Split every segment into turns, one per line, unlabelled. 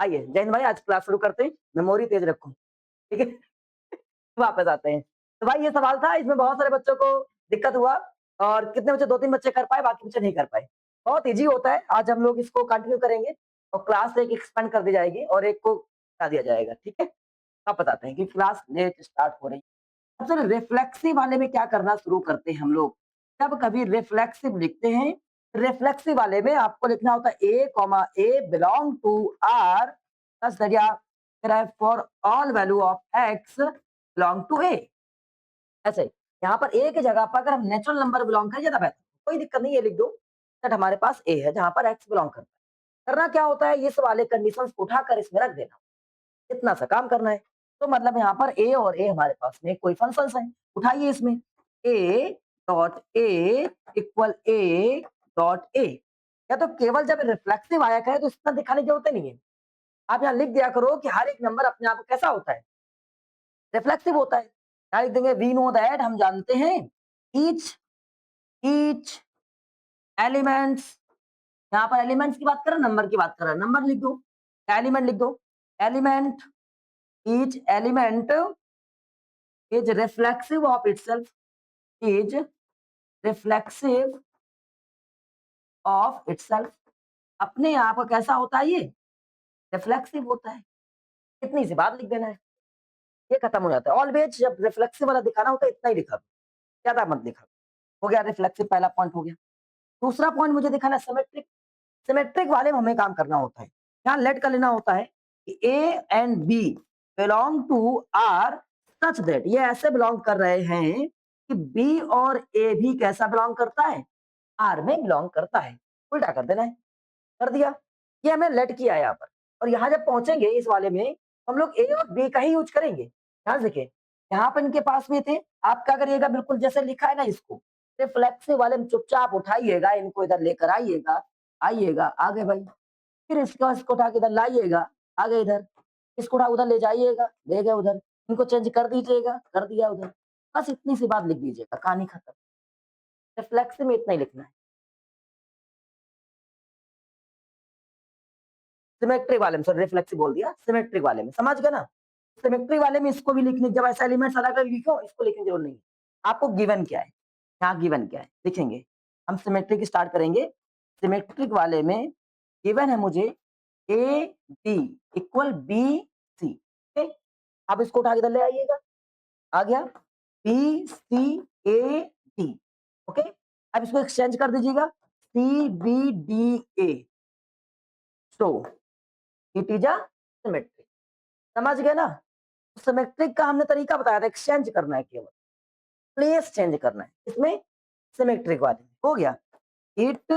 आइए जय हिंद भाई, आज क्लास शुरू करते हैं। मेमोरी तेज रखो, ठीक है। वापस आते हैं। तो भाई ये सवाल था, इसमें बहुत सारे बच्चों को दिक्कत हुआ और कितने बच्चे, 2-3 बच्चे कर पाए, बाकी बच्चे नहीं कर पाए। बहुत ईज़ी होता है, आज हम लोग इसको कंटिन्यू करेंगे और क्लास एक एक्सपेंड कर दी जाएगी और एक को हटा दिया जाएगा, ठीक है। अब बताते हैं कि क्लास लेट स्टार्ट हो रही है। सबसे रिफ्लेक्सिव वाले में क्या करना शुरू करते हैं हम लोग, जब कभी रिफ्लेक्सिव लिखते हैं, रिफ्लेक्सिव वाले में आपको लिखना होता है A comma A belong to R plus दरिया for all value of X belong to A. ऐसे यहाँ पर ए की जगह पर अगर हम नेचुरल नंबर बिलोंग करें ज्यादा बेहतर, कोई दिक्कत नहीं है, लिख दो दैट हमारे पास ए है जहां पर एक्स बिलोंग करता है। करना क्या होता है, इस वाले कंडीशंस को उठाकर इसमें रख देना, इतना सा काम करना है। तो मतलब यहाँ पर ए और ए हमारे पास में कोई फंक्शंस है, उठाइए इसमें ए dot A equal A dot A. या तो केवल जब रिफ्लेक्सिव आया करे तो इतना दिखाने की जरूरत नहीं है, आप यहाँ लिख दिया करो कि हर एक नंबर अपने आप कैसा होता है, रिफ्लेक्सिव होता है। यहाँ लिख देंगे वी नो दैट, हम जानते हैं, ईच ईच एलिमेंट्स, यहाँ पर एलिमेंट्स की बात कर रहा है, नंबर की बात कर रहा है, नंबर लिख दो, एलिमेंट लिख दो, element each element is reflexive of itself, is reflexive of itself। अपने आप का कैसा होता है, ये रिफ्लेक्सिव होता है। इतनी सी बात लिख देना है, ये खत्म हो जाता है। ऑलवेज जब रिफ्लेक्सिव वाला दिखाना होता है इतना ही लिखा, ज्यादा मत लिखा। हो गया रिफ्लेक्सिव, पहला पॉइंट हो गया। दूसरा पॉइंट मुझे दिखाना है सिमेट्रिक। सिमेट्रिक वाले में हमें काम करना होता है, यहाँ लेट कर लेना होता है कि A and B belong to R such that, ये ऐसे बिलोंग कर रहे हैं कि बी और ए भी कैसा बिलोंग करता है, आर में बिलोंग करता है। उल्टा कर देना है, कर दिया। ये हमें लेट किया है यहाँ पर, और यहाँ जब पहुंचेंगे इस वाले में हम लोग ए और बी का ही यूज करेंगे। ध्यान से देखिए, यहाँ पर इनके पास में थे, आप क्या करिएगा, बिल्कुल जैसे लिखा है ना इसको, रिफ्लेक्सिव वाले में चुपचाप उठाइएगा, इनको इधर लेकर आइएगा, आइएगा आगे भाई, फिर इसको उठा के इधर लाइएगा, आगे इधर, इसको उठा उधर ले जाइएगा, ले गए उधर, इनको चेंज कर दीजिएगा, कर दिया उधर। बस इतनी सी बात लिख दीजिएगा, कहानी खत्म। रिफ्लेक्सिव में इतना ही लिखना है। सिमेट्रिक वाले में, सॉरी रिफ्लेक्सिव बोल दिया, सिमेट्रिक वाले में समझ गए ना। सिमेट्रिक वाले में इसको भी लिखने, जब ऐसा एलिमेंट्स अलग अलग लिखो, इसको लिखने की जरूरत नहीं है। आपको गिवन क्या है, यहाँ गिवन क्या है लिखेंगे, हम सिमेट्रिक स्टार्ट करेंगे। सिमेट्रिक वाले में गिवन है मुझे A B equal B C, आप इसको उठा के इधर ले आइएगा, आ गया B C A D, okay. अब इसको एक्सचेंज कर दीजिएगा, C B D A, so it is a symmetric. समझ गए ना। सिमेट्रिक का हमने तरीका बताया था, एक्सचेंज करना है, केवल प्लेस चेंज करना है, इसमें सिमेट्रिक वाले हो गया। It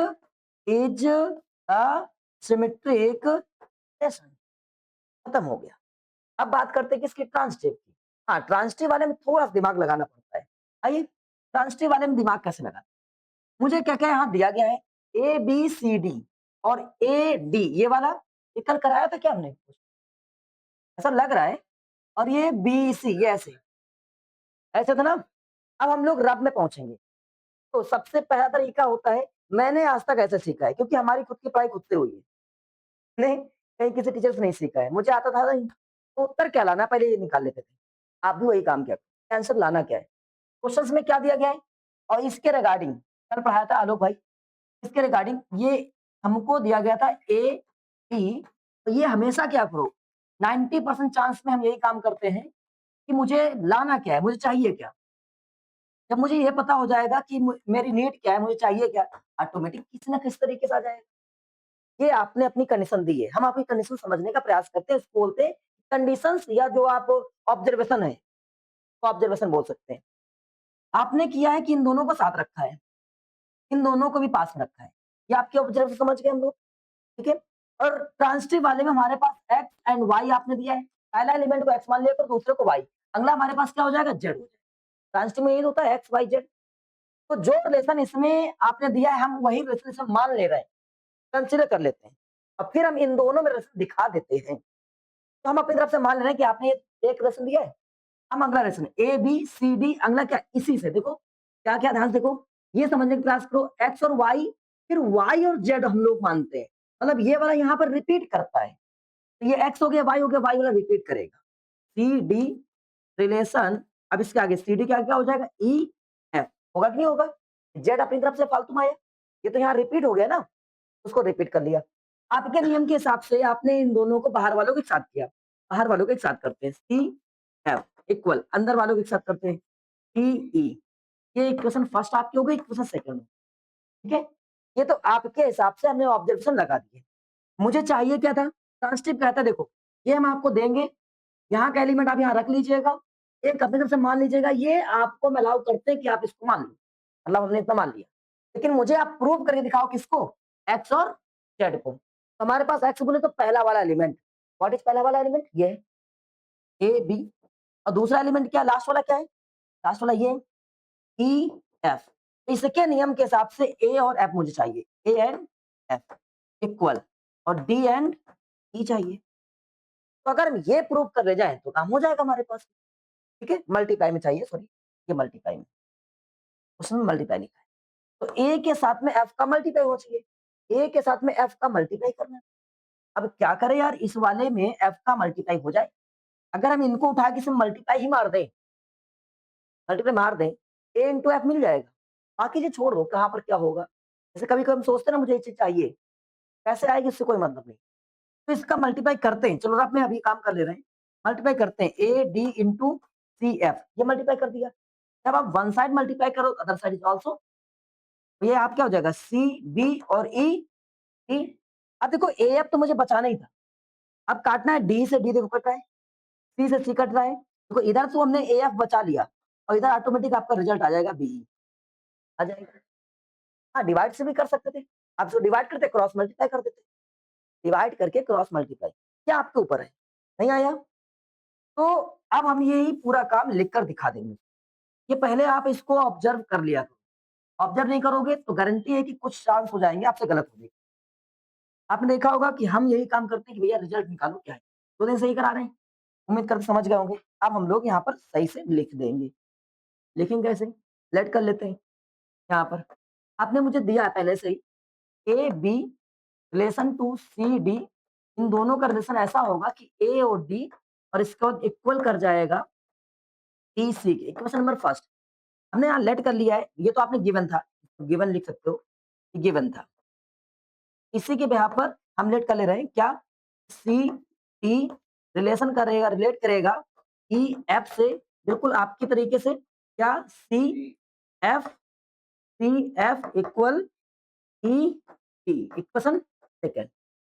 is a symmetric relation, खत्म हो गया। अब बात करते हैं किसकी, ट्रांजिटिव की। हाँ, ट्रांजिटिव वाले में थोड़ा सा दिमाग लगाना पड़ता है। आइए ट्रांजिटिव वाले में दिमाग कैसे लगाना, मुझे क्या क्या यहाँ दिया गया है, ए बी सी डी और ए डी, ये वाला ये कल कराया था क्या हमने, ऐसा लग रहा है। और ये बी सी, ये ऐसे ऐसे था ना। अब हम लोग रब में पहुंचेंगे, तो सबसे पहला तरीका होता है, मैंने आज तक ऐसे सीखा है क्योंकि हमारी खुद की पढ़ाई खुद से हुई है, नहीं कहीं किसी टीचर से नहीं सीखा है, मुझे आता था नहीं। तो उत्तर क्या लाना, पहले ये निकाल लेते थे, आप भी वही काम किया, आंसर लाना क्या है, क्वेश्चंस में क्या दिया गया है और इसके रिगार्डिंग, कल पढ़ाया था आलोक भाई, इसके रिगार्डिंग ये हमको दिया गया था ए बी। तो ये हमेशा क्या करो, 90% चांस में हम यही काम करते हैं कि मुझे लाना क्या है, मुझे चाहिए क्या। जब मुझे ये पता हो जाएगा कि मेरी नीड क्या है, मुझे चाहिए क्या, ऑटोमेटिक किसी ना किसी तरीके से आ जाएगा। ये आपने अपनी कंडीशन दी है, हम आपकी कंडीशन समझने का प्रयास करते हैं, इसको बोलते हैं कंडीशंस, या जो आप ऑब्जर्वेशन है तो ऑब्जर्वेशन बोल सकते हैं। आपने किया है कि इन दोनों को साथ रखा है, इन दोनों को भी पास में रखा है, ये आपके ऑब्जर्वेशन समझ गए हम लोग, ठीक है। और ट्रांजिटिव वाले में हमारे पास एक्स एंड वाई आपने दिया है, पहला एलिमेंट को एक्स मान लिया तो दूसरे को वाई, अगला हमारे पास क्या हो जाएगा, जेड हो जाएगा। ट्रांजिटिव में यही होता है, एक्स वाई जेड। तो जो रिलेशन इसमें आपने दिया है हम वही रिलेशन इसमें मान ले रहे हैं, कंसिडर कर लेते हैं, और फिर हम इन दोनों में रिलेशन दिखा देते हैं। तो हम अपनी तरफ से मान ले रहे हैं कि आपने एक रिलेशन दिया है, हम अगला relation A B C D, अगला क्या, इसी से देखो क्या क्या, ध्यान से देखो, ये समझने का प्रयास करो, एक्स और वाई, फिर वाई और जेड हम लोग मानते हैं, मतलब ये वाला यहाँ पर रिपीट करता है, तो ये x हो गया, y हो गया, y वाला रिपीट करेगा। सी डी रिलेशन, अब इसके आगे सी डी क्या क्या हो जाएगा, ई एफ होगा कि नहीं होगा? जेड अपनी तरफ से फालतू में आया, ये तो यहाँ रिपीट हो गया ना, उसको रिपीट कर लिया। आपके नियम के हिसाब से आपने इन दोनों को बाहर वालों के साथ किया, बाहर वालों के एक साथ करते हैं, सी एफ इक्वल अंदर वालों के साथ करते हैं, टी ई। ये इक्वेशन फर्स्ट आपकी हो गई, इक्वेशन सेकंड, ठीक है? ये तो आपके हिसाब से हमने ऑब्जर्वेशन लगा दिए। मुझे चाहिए क्या था? ट्रांसटिव कहता है देखो, ये हम आपको देंगे, यहाँ का एलिमेंट आप यहाँ रख लीजिएगा, एक अपनी तरफ से मान लीजिएगा, ये आपको हम अलाउ करते हैं कि आप इसको मान लो, मतलब हमने इतना मान लिया। लेकिन मुझे आप प्रूव करके दिखाओ किसको? एक्स और जेड को। तो हमारे पास एक्स बोले तो पहला वाला एलिमेंट, व्हाट इज पहला वाला एलिमेंट? ये ए बी, और दूसरा एलिमेंट क्या, लास्ट वाला क्या है? लास्ट वाला ये ई एफ। इसके नियम के हिसाब से ए और एफ मुझे चाहिए, ए एंड एफ इक्वल, और डी एंड ई चाहिए। तो अगर हम ये प्रूव कर ले जाए तो काम हो जाएगा हमारे पास, ठीक है? मल्टीप्लाई में चाहिए, सॉरी, ये मल्टीप्लाई में, उसमें मल्टीप्लाई लिखा है। तो ए के साथ में एफ का मल्टीप्लाई होना चाहिए, ए के साथ में एफ का मल्टीप्लाई करना है। अब क्या करें यार, इस वाले में एफ का मल्टीप्लाई हो जाए, अगर हम इनको उठा के इसमें मल्टीप्लाई ही मार दें, मल्टीप्लाई मार दें, ए इंटू एफ मिल जाएगा। बाकी चीज छोड़ दो, कहाँ पर क्या होगा। जैसे कभी कभी हम सोचते हैं ना, मुझे ये चीज चाहिए, कैसे आएगी इससे कोई मतलब नहीं। तो इसका मल्टीप्लाई करते हैं, चलो आप में अभी काम कर ले रहे हैं, मल्टीप्लाई करते हैं, A D into C F, ये मल्टीप्लाई कर दिया। जब आप वन साइड मल्टीप्लाई करो, अदर साइड इज ऑल्सो, ये आप क्या हो जाएगा, सी बी और ई ई। अब देखो ए एफ तो मुझे बचाना ही था, अब काटना है, डी से डी देखो कट रहा है, सी से सी कट रहा है, देखो इधर तो हमने ए एफ बचा लिया, और इधर ऑटोमेटिक आपका रिजल्ट आ जाएगा बी, आ जाएगा। हाँ, डिवाइड से भी कर सकते थे, आप जो डिवाइड करते क्रॉस मल्टीप्लाई कर देते, डिवाइड करके क्रॉस मल्टीप्लाई, क्या आपके ऊपर है, नहीं आया? तो अब हम यही पूरा काम लिख कर दिखा देंगे। ये पहले आप इसको ऑब्जर्व कर लिया करो, ऑब्जर्व नहीं करोगे तो गारंटी है कि कुछ चांस हो जाएंगे आपसे गलत होने के। आपने देखा होगा कि हम यही काम करते हैं कि भैया रिजल्ट निकालो क्या है, 2 दिन सही करा रहे हैं, उम्मीद करते समझ गए होंगे। अब हम लोग यहाँ पर सही से लिख देंगे, लिखेंगे कैसे? लेट कर लेते हैं, यहाँ पर आपने मुझे दिया है पहले से ही, A B relation to C D, इन दोनों का रिलेशन ऐसा होगा कि ए और डी, और इसके बाद इक्वल कर जाएगा डी सी के, इक्वेशन नंबर फर्स्ट हमने यहाँ लेट कर लिया है, ये तो आपने गिवन था, गिवन लिख सकते हो, गिवन था। इसी के बिहाफ पर हम लेट कर ले रहे हैं क्या, सी टी रिलेशन करेगा, रिलेट करेगा ई एफ से, बिल्कुल आपकी तरीके से, क्या F C F equal E T, equation second.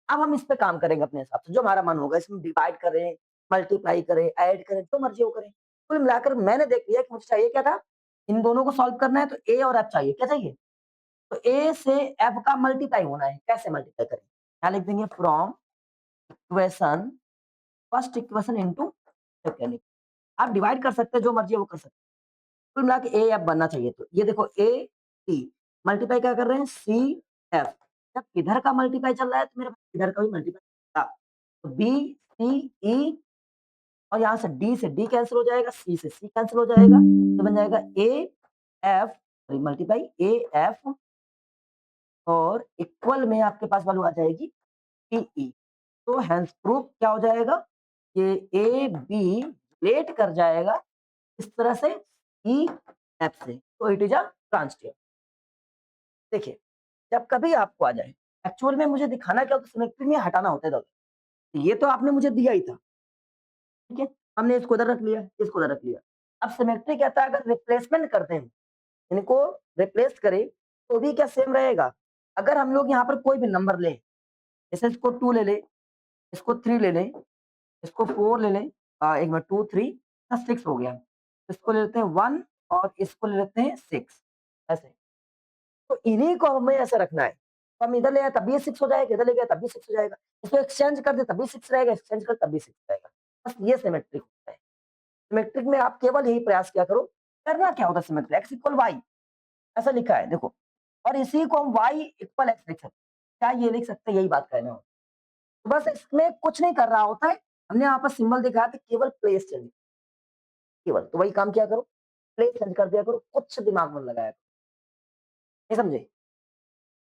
अब हम इस पे काम करेंगे अपने हिसाब से, जो हमारा मन होगा, इसमें डिवाइड करें, मल्टीप्लाई करें, ऐड करें, जो मर्जी वो करें। कुल मिलाकर मैंने देख लिया कि मुझे चाहिए क्या था, इन दोनों को सॉल्व करना है, तो ए और एफ चाहिए, क्या चाहिए? तो ए से एफ का मल्टीप्लाई होना है, कैसे मल्टीप्लाई करें? यहाँ लिख देंगे from equation, first equation into second. आप डिवाइड कर सकते हैं, जो मर्जी है वो कर सकते हैं। कुल मिला के ए एफ बनना चाहिए, तो ये देखो ए टी मल्टीप्लाई क्या कर रहे हैं, सी एफ। जब इधर का मल्टीप्लाई चल रहा है तो मेरे पास इधर का भी मल्टीप्लाई, तो बी सी ई, और यहाँ से डी कैंसिल हो जाएगा, सी से सी कैंसिल हो जाएगा, तो बन जाएगा A F multiply A F, और इक्वल में आपके पास वैल्यू आ जाएगी टीई। तो हेंस प्रूफ क्या हो जाएगा, ये ए बी रिलेट कर जाएगा इस तरह से ई एफ से, तो इट इज अ ट्रांसटिव। देखिए, जब कभी आपको आ जाए, एक्चुअल में मुझे दिखाना क्या होता है, सिमेट्री में हटाना होता है दोनों। ये तो आपने मुझे दिया ही था, ठीक है, हमने इसको उधर रख लिया, इसको उधर रख लिया। अब सिमेट्री कहता है अगर रिप्लेसमेंट करते हैं, इनको रिप्लेस करें, तो भी क्या सेम रहेगा। अगर हम लोग यहाँ पर कोई भी नंबर लें, जैसे इसको 2 ले लें, इसको 3 ले लें, इसको 4 ले लें, एक मिनट 2 3 6 हो गया। इसको ले लेते हैं 1, और इसको ले लेते हैं 6, ऐसे। तो इन्हीं को हमें ऐसे रखना है। तो हम इधर ले आए तब भी ये 6 हो जाएगा, इधर ले गए तब भी 6 हो जाएगा। इसको एक्सचेंज कर दे तब भी 6 रहेगा, एक्सचेंज कर तब भी 6 रहेगा। बस ये सिमेट्रिक होता है। सिमेट्रिक में आप केवल यही प्रयास किया करो। करना क्या होता है सिमेट्रिक, x इक्वल y ऐसा लिखा है देखो, और इसी को हम y इक्वल x लिख सकते हैं। क्या ये लिख सकते हैं, यही बात कहना हो। तो बस इसमें कुछ नहीं कर रहा होता है, हमने यहाँ पर सिंबल दिखाया था, केवल प्लेस चेंज, केवल तो वही काम किया करो, प्लेस चेंज कर दिया करो, कुछ दिमाग में लगाया करो, नहीं समझे?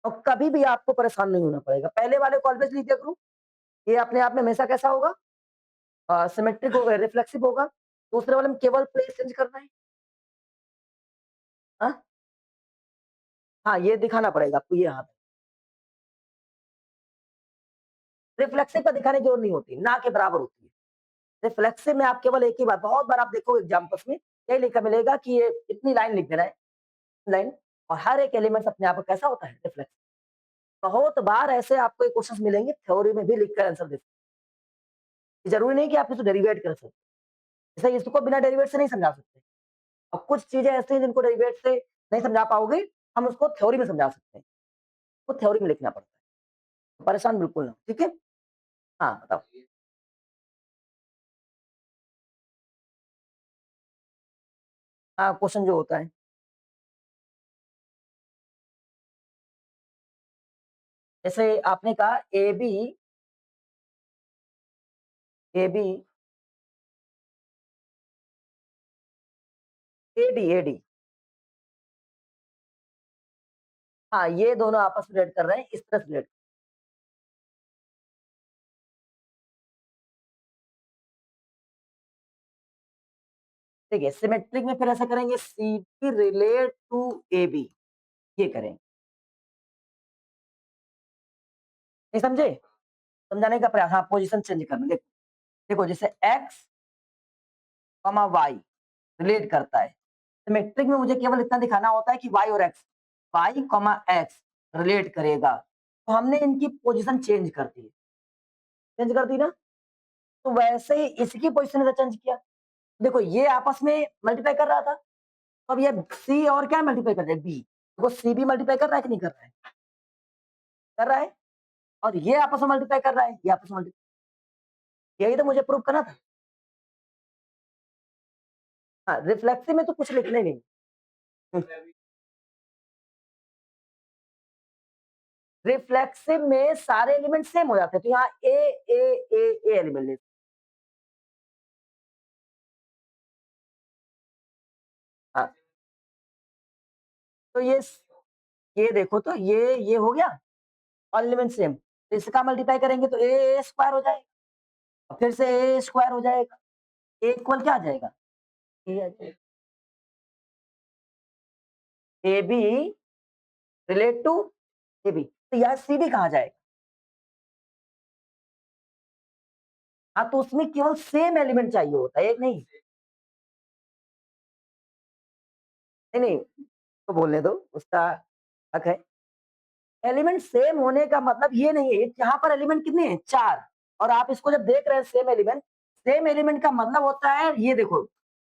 और कभी भी आपको परेशान नहीं होना पड़ेगा, पहले वाले को ऑलवेज लिख दिया करो, ये अपने आप में हमेशा कैसा होगा? सिमेट्रिक होगा, रिफ्लेक्सिव होगा। दूसरे वाले में केवल प्लेस चेंज करना है। हाँ? हाँ, ये दिखाना पड़ेगा आपको ये यहाँ पे। रिफ्लेक्सिव का दिखाने की जरूरत नहीं होती, ना के बराबर होती है। रिफ्लेक्सिव में आप केवल एक ही बात, बहुत बार आप देखो एग्जाम्पल्स में यही लिखा मिलेगा कि ये इतनी लाइन लिख देना है, लाइन, और हर एक एलिमेंट अपने आप में कैसा होता है? रिफ्लेक्सिव। बहुत बार ऐसे आपको क्वेश्चंस मिलेंगे थ्योरी में भी लिखकर आंसर दे। जरूरी नहीं कि आप इसको डेरिवेट कर सकते, जैसे इसको बिना डेरिवेट से नहीं समझा सकते, और कुछ चीजें ऐसी हैं जिनको डेरिवेट से नहीं समझा पाओगे, हम उसको थ्योरी में समझा सकते हैं, वो थ्योरी में लिखना पड़ता है। परेशान बिल्कुल ना हो, ठीक है। हाँ बताओ। हाँ, क्वेश्चन जो होता है, जैसे आपने कहा A B, A B, A D, A D, हाँ, ये दोनों आपस में रिलेट कर रहे हैं, इस तरह से रिलेट। ठीक है, सिमेट्रिक में फिर ऐसा करेंगे, C D relate to A B, ये करेंगे। नहीं समझे? समझाने का प्रयास, हाँ, पोजीशन चेंज करना। देखो, देखो जैसे एक्स कॉमा वाई रिलेट करता है, सिमेट्रिक में मुझे केवल इतना दिखाना होता है कि वाई और X, Y comma X relate करेगा, तो हमने इनकी पोजीशन चेंज कर दी, चेंज कर दी ना। तो वैसे ही इसकी पोजीशन ने चेंज किया। देखो ये आपस में मल्टीप्लाई कर रहा था, तो अब ये सी और क्या मल्टीप्लाई कर रहा है? बी। देखो सी भी मल्टीप्लाई कर रहा है कि नहीं कर रहा है? कर रहा है। और ये आपस में मल्टीप्लाई कर रहा है, ये आपस में मल्टीप्लाई, यही तो मुझे प्रूव करना था। हाँ, रिफ्लेक्सिव में तो कुछ लिखना ही नहीं। रिफ्लेक्सिव में सारे एलिमेंट सेम हो जाते हैं, तो यहाँ ए एलिमेंट ले। हाँ, तो ये देखो, तो ये हो गया, ऑल एलिमेंट सेम, तो इसका मल्टीप्लाई करेंगे तो ए स्क्वायर हो जाएगा, और फिर से ए स्क्वायर हो जाएगा, ए इक्वल क्या आ जाएगा? ए आ जाएगा, A B relate to A B, तो यहाँ सी डी कहाँ जाएगा? हाँ, तो उसमें केवल सेम एलिमेंट चाहिए होता है, एक नहीं। नहीं नहीं, तो बोलने दो, उसका हक है। एलिमेंट सेम होने का मतलब ये नहीं है, यहाँ पर एलिमेंट कितने हैं? 4, और आप इसको जब देख रहे हैं सेम एलिमेंट का मतलब होता है, ये देखो,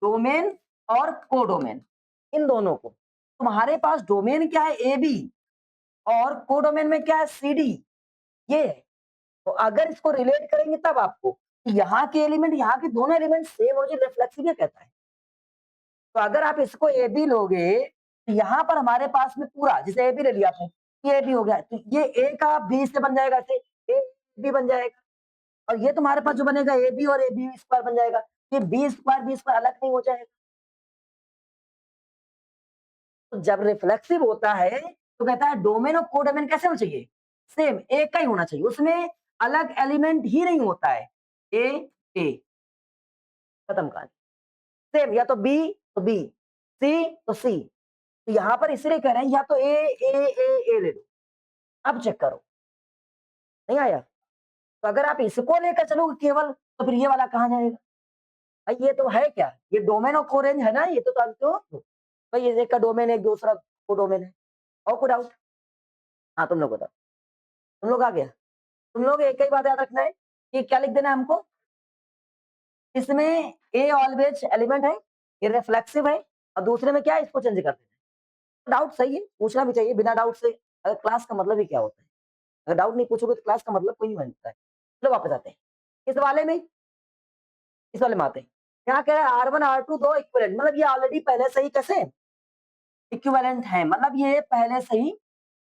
डोमेन और कोडोमेन, इन दोनों को। तुम्हारे पास डोमेन क्या है? ए बी, और कोडोमेन में क्या है? सी डी, ये है। तो अगर इसको रिलेट करेंगे तब आपको यहाँ के एलिमेंट, यहाँ के दोनों एलिमेंट सेम हो जाए, रिफ्लेक्सिव कहता है। तो अगर आप इसको ए बी लोगे, तो यहाँ पर हमारे पास में पूरा, जैसे ए बी ले लिया आपने, ये बी हो गया, तो ये ए का बी से बन जाएगा, ऐसे ए बी बन जाएगा, और ये तुम्हारे पास जो बनेगा ए बी और ए बी स्क्वायर बन जाएगा, ये बी स्क्वायर अलग नहीं हो जाएगा। तो जब रिफ्लेक्सिव होता है तो कहता है डोमेन और कोडोमेन कैसे होना चाहिए? सेम, एक का ही होना चाहिए, उसमें अलग एलिमेंट ही नहीं होता है। ए ए, खत्म कहानी। सेम, या तो बी तो बी, सी तो सी। तो यहाँ पर इसलिए कह रहे हैं या तो ए ले लो। अब चेक करो, नहीं आया? तो अगर आप इसको लेकर चलोगे केवल, तो फिर ये वाला कहाँ जाएगा? भाई ये तो है क्या? ये डोमेन और कोरेंज है ना, ये तो जानते हो। भाई ये एक का डोमेन है, एक दूसरा को डोमेन है, और कोई डाउट? हाँ, तुम लोग बताओ, तुम लोग आ गया। तुम लोग एक ही बात याद रखना है कि क्या लिख देना है हमको, इसमें ए ऑलवेज एलिमेंट है, ये रिफ्लेक्सिव है, और दूसरे में क्या है? इसको चेंज कर देना है। डाउट सही है, पूछना भी चाहिए बिना डाउट से, अगर क्लास का मतलब ही क्या होता है? अगर डाउट नहीं पूछोगे तो क्लास का मतलब कोई नहीं बनता है। चलो वापस आते हैं इस वाले में, इस वाले में आते हैं। यहाँ कह रहा है R1 R2 दो इक्विवेलेंट, मतलब ये ऑलरेडी पहले से ही कैसे इक्विवेलेंट है, मतलब ये पहले से ही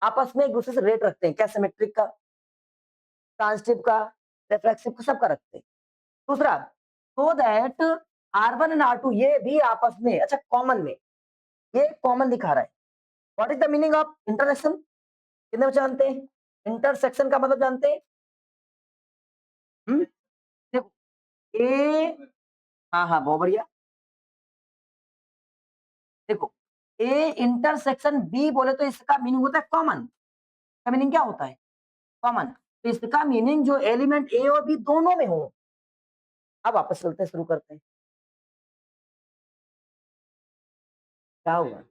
आपस में एक दूसरे से रेट रखते हैं, क्या? सिमेट्रिक का, ट्रांजिटिव का, रिफ्लेक्सिव का, सबका रखते हैं। दूसरा, so that R1 and R2 ये भी आपस में, अच्छा कॉमन में, ये कॉमन दिखा रहा है। What is the meaning of intersection? कितने बच्चे जानते हैं इंटरसेक्शन का मतलब? जानते हैं? हुँ? देखो ए हाँ, हाँ, बहुत बढ़िया। देखो ए इंटरसेक्शन बी बोले तो इसका मीनिंग होता है कॉमन। इसका मीनिंग क्या होता है? कॉमन। तो इसका मीनिंग जो एलिमेंट ए और बी दोनों में हो। अब वापस चलते हैं, शुरू करते हैं। क्या हुआ?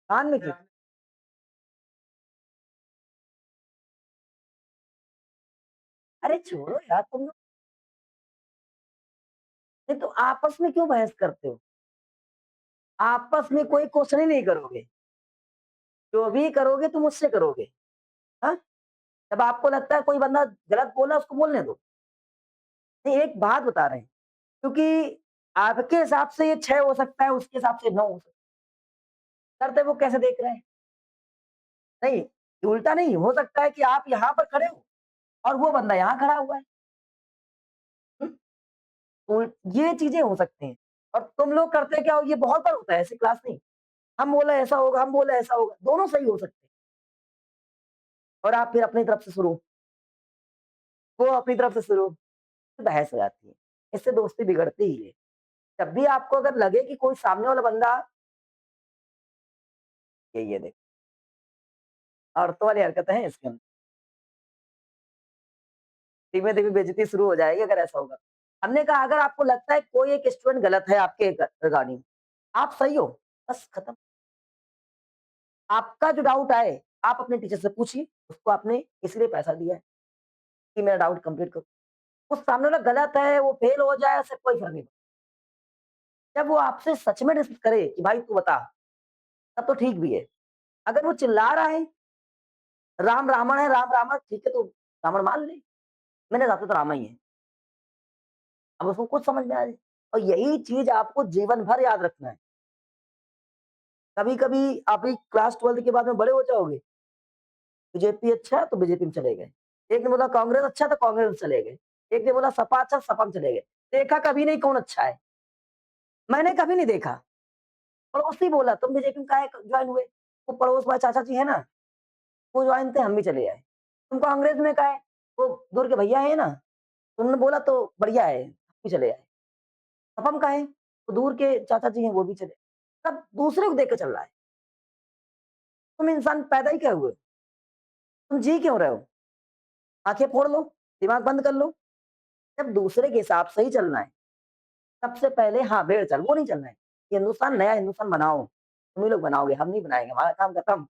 कान में क्यों? अरे छोड़ो यार तुम लोग। नहीं तो आपस में क्यों बहस करते हो? आपस में कोई क्वेश्चन ही नहीं करोगे। जो भी करोगे तुम मुझसे करोगे। हाँ? जब आपको लगता है कोई बंदा गलत बोला उसको बोलने दो। नहीं एक बात बता रहे हैं, क्योंकि आपके हिसाब से ये 6 हो सकता है, उसके हिसाब से 9 हो सकता है। शर्त है वो कैसे देख रहे हैं? नहीं, उल्टा नहीं, हो सकता है कि आप यहाँ पर खड़े हो और वो बंदा यहाँ खड़ा हुआ है। हुँ? उल ये चीज़ें हो सकती हैं। और तुम लोग करते क्या हो, ये बहुत बार होता है, ऐसी क्लास नहीं। हम बोले ऐसा होगा, हम बोले ऐसा होगा, दोनों सही हो सकते हैं और आप फिर अपनी तरफ से शुरू, वो अपनी तरफ से शुरू, फिर बहस हो जाती है। इससे दोस्ती बिगड़ती ही है। जब भी आपको अगर लगे कि कोई सामने वाला बंदा ये देखो औरतों वाली हरकतें हैं इसके अंदर। धीमे-धीमे बेइज्जती शुरू हो जाएगी अगर ऐसा होगा। हमने कहा अगर आपको लगता है कोई एक स्टूडेंट गलत है आपके रिगार्डिंग, आप सही हो, बस खत्म। आपका जो डाउट आए, आप अपने टीचर से पूछिए, उसको आपने इसलिए पैसा दिया है कि मेरा डाउट कंप्लीट करो। वो सामने वाला गलत है, वो फेल हो जाए, उससे कोई फर्क नहीं पड़ता। जब वो आपसे सच में डिस्कस करे कि भाई तू बता, तब तो ठीक भी है। अगर वो चिल्ला रहा है, राम रावण है, राम रावण ठीक है तो रावण मान ले, मैंने कहा तो रामा ही है। अब उसको कुछ समझ में आ जाए और यही चीज़ आपको जीवन भर याद रखना है। कभी-कभी आप ही क्लास 12th के बाद में बड़े हो जाओगे, बीजेपी अच्छा है तो बीजेपी में चले गए। एक ने बोला कांग्रेस अच्छा तो कांग्रेस में चले गए। एक ने बोला सपा अच्छा, सपा में चले गए। देखा कभी नहीं कौन अच्छा है। मैंने कभी नहीं देखा। पड़ोसी बोला तुम बीजेपी में काहे जॉइन हुए? वो पड़ोस वाले चाचा जी है ना, वो जॉइन थे हम भी चले आए। तुम कांग्रेस में काहे? वो दूर के भैया है ना, उन्होंने बोला तो बढ़िया है, हम भी चले आए। सपा में काहे? वो दूर के चाचा जी हैं वो भी चले। सब दूसरे को देख के चल रहा है। तुम इंसान पैदा ही क्या हुए? तुम जी क्यों रहे हो? आँखें फोड़ लो, दिमाग बंद कर लो। जब दूसरे के हिसाब से ही चलना है, सबसे पहले हाँ, भेड़ चाल वो नहीं चलना है। हिंदुस्तान नया हिंदुस्तान बनाओ, तुम ही लोग बनाओगे, हम नहीं बनाएँगे, हमारा काम खत्म।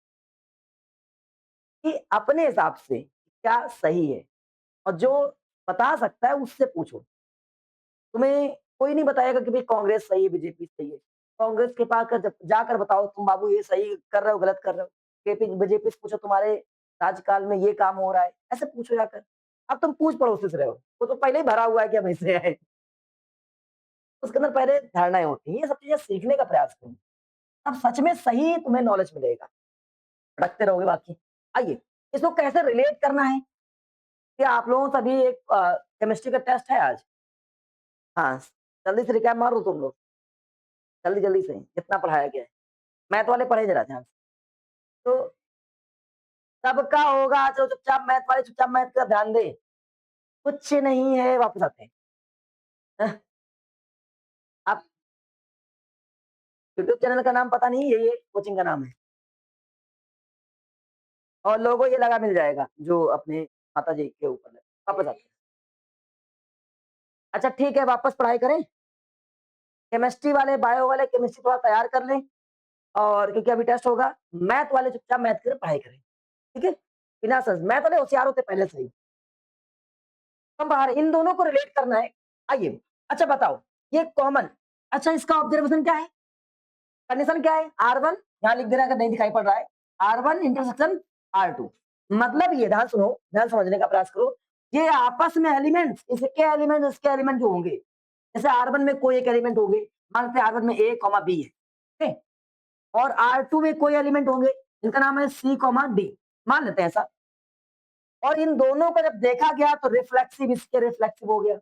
कि अपने हिसाब से क्या सही है और जो बता सकता है उससे पूछो। तुम्हें कोई नहीं बताएगा कि भाई कांग्रेस सही है, बीजेपी सही है। कांग्रेस के पास कर जब जाकर बताओ तुम बाबू ये सही कर रहे हो, गलत कर रहे हो। बीजेपी से पूछो तुम्हारे राज्यकाल में ये काम हो रहा है, ऐसे पूछो जाकर। अब तुम पूछ पड़ोसी से रहे हो, वो तो पहले ही भरा हुआ है कि हम ऐसे हैं। उसके अंदर पहले धारणाएँ होती हैं, ये सब चीज़ें सीखने का प्रयास करो। तब सच में सही तुम्हें नॉलेज मिलेगा, भटकते रहोगे बाकी। आइए, इसको कैसे रिलेट करना है कि आप लोगों का भी एक केमिस्ट्री का टेस्ट है आज। हाँ, जल्दी से रिकैप मारो तुम लोग, जल्दी-जल्दी से, कितना पढ़ाया गया है। मैथ वाले पढ़े ज़रा ध्यान से। तो सबका होगा जो चुपचाप मैथ वाले चुपचाप मैथ का ध्यान दें। कुछ नहीं है, वापस आते हैं। अह, आप यूट्यूब चैनल का नाम पता नहीं, ये कोचिंग का नाम है और लोगो ये लगा मिल जाएगा, जो अपने माताजी के ऊपर है। वापस आते हैं। अच्छा ठीक है, वापस पढ़ाई करें? केमिस्ट्री वाले, बायो वाले केमिस्ट्री थोड़ा तैयार कर लें और क्योंकि अभी टेस्ट होगा, मैथ वाले चुपचाप मैथ की पढ़ाई करें, ठीक है? बिना सर मैथ वाले होशियार होते पहले से ही। हम बाहर इन दोनों को रिलेट करना है। आइए, अच्छा बताओ, ये कॉमन अच्छा इसका ऑब्जर्वेशन क्या है? कंडीशन क्या है? R1 यहाँ लिख देना अगर नहीं दिखाई पड़ रहा है। R1 इंटरसेक्शन R2 मतलब ये ध्यान सुनो, ध्यान समझने का प्रयास करो। ये आपस में एलिमेंट्स इसके एलिमेंट जो होंगे, जैसे R1 में कोई एक एलिमेंट होंगे, मान लेते हैं R1 में A, B है, ठीक है? और R2 में कोई एलिमेंट होंगे, इनका नाम है C, D मान लेते हैं ऐसा। और इन दोनों को जब देखा गया तो रिफ्लेक्सिव इसके रिफ्लेक्सिव हो गया,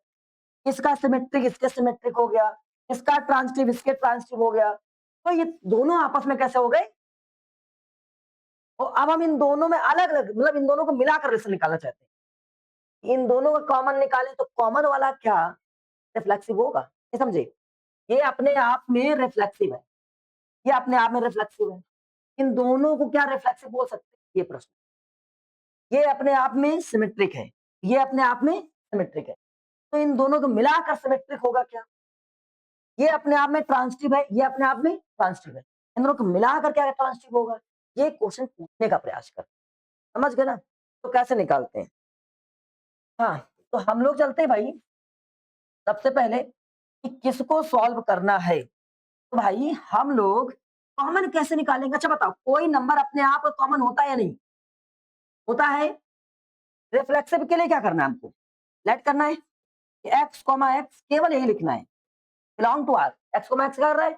इसका सिमेट्रिक इसके सिमेट्रिक हो गया, इसका ट्रांजिटिव इसके ट्रांजिटिव हो गया। तो ये दोनों आपस में कैसे हो गए? तो अब हम इन दोनों में अलग-अलग मतलब इन दोनों को मिलाकर रिलेशन निकालना चाहते हैं। इन दोनों का कॉमन निकालें तो कॉमन वाला क्या रिफ्लेक्सिव होगा? ये समझे? ये अपने आप में रिफ्लेक्सिव है, ये अपने आप में रिफ्लेक्सिव है। इन दोनों को क्या रिफ्लेक्सिव बोल सकते हैं? ये प्रश्न। ये अपने आप में सिमेट्रिक है, ये अपने आप में सिमेट्रिक है। तो इन दोनों को मिलाकर सिमेट्रिक होगा क्या? ये अपने आप में ट्रांसिटिव है, ये अपने आप में ट्रांसिटिव है। इन दोनों को मिलाकर क्या ट्रांसिटिव होगा? ये क्वेश्चन पूछने का प्रयास कर। समझ गए ना? तो कैसे निकालते हैं? हाँ, तो हम लोग चलते हैं भाई सबसे पहले कि किसको सॉल्व करना है। तो भाई हम लोग कॉमन कैसे निकालेंगे? अच्छा बताओ, कोई नंबर अपने आप कॉमन होता है या नहीं? होता है। रिफ्लेक्सिव के लिए क्या करना है हमको? लेट करना है कि x, x केवल यही लिखना है, belong to R. x, x कर रहा है,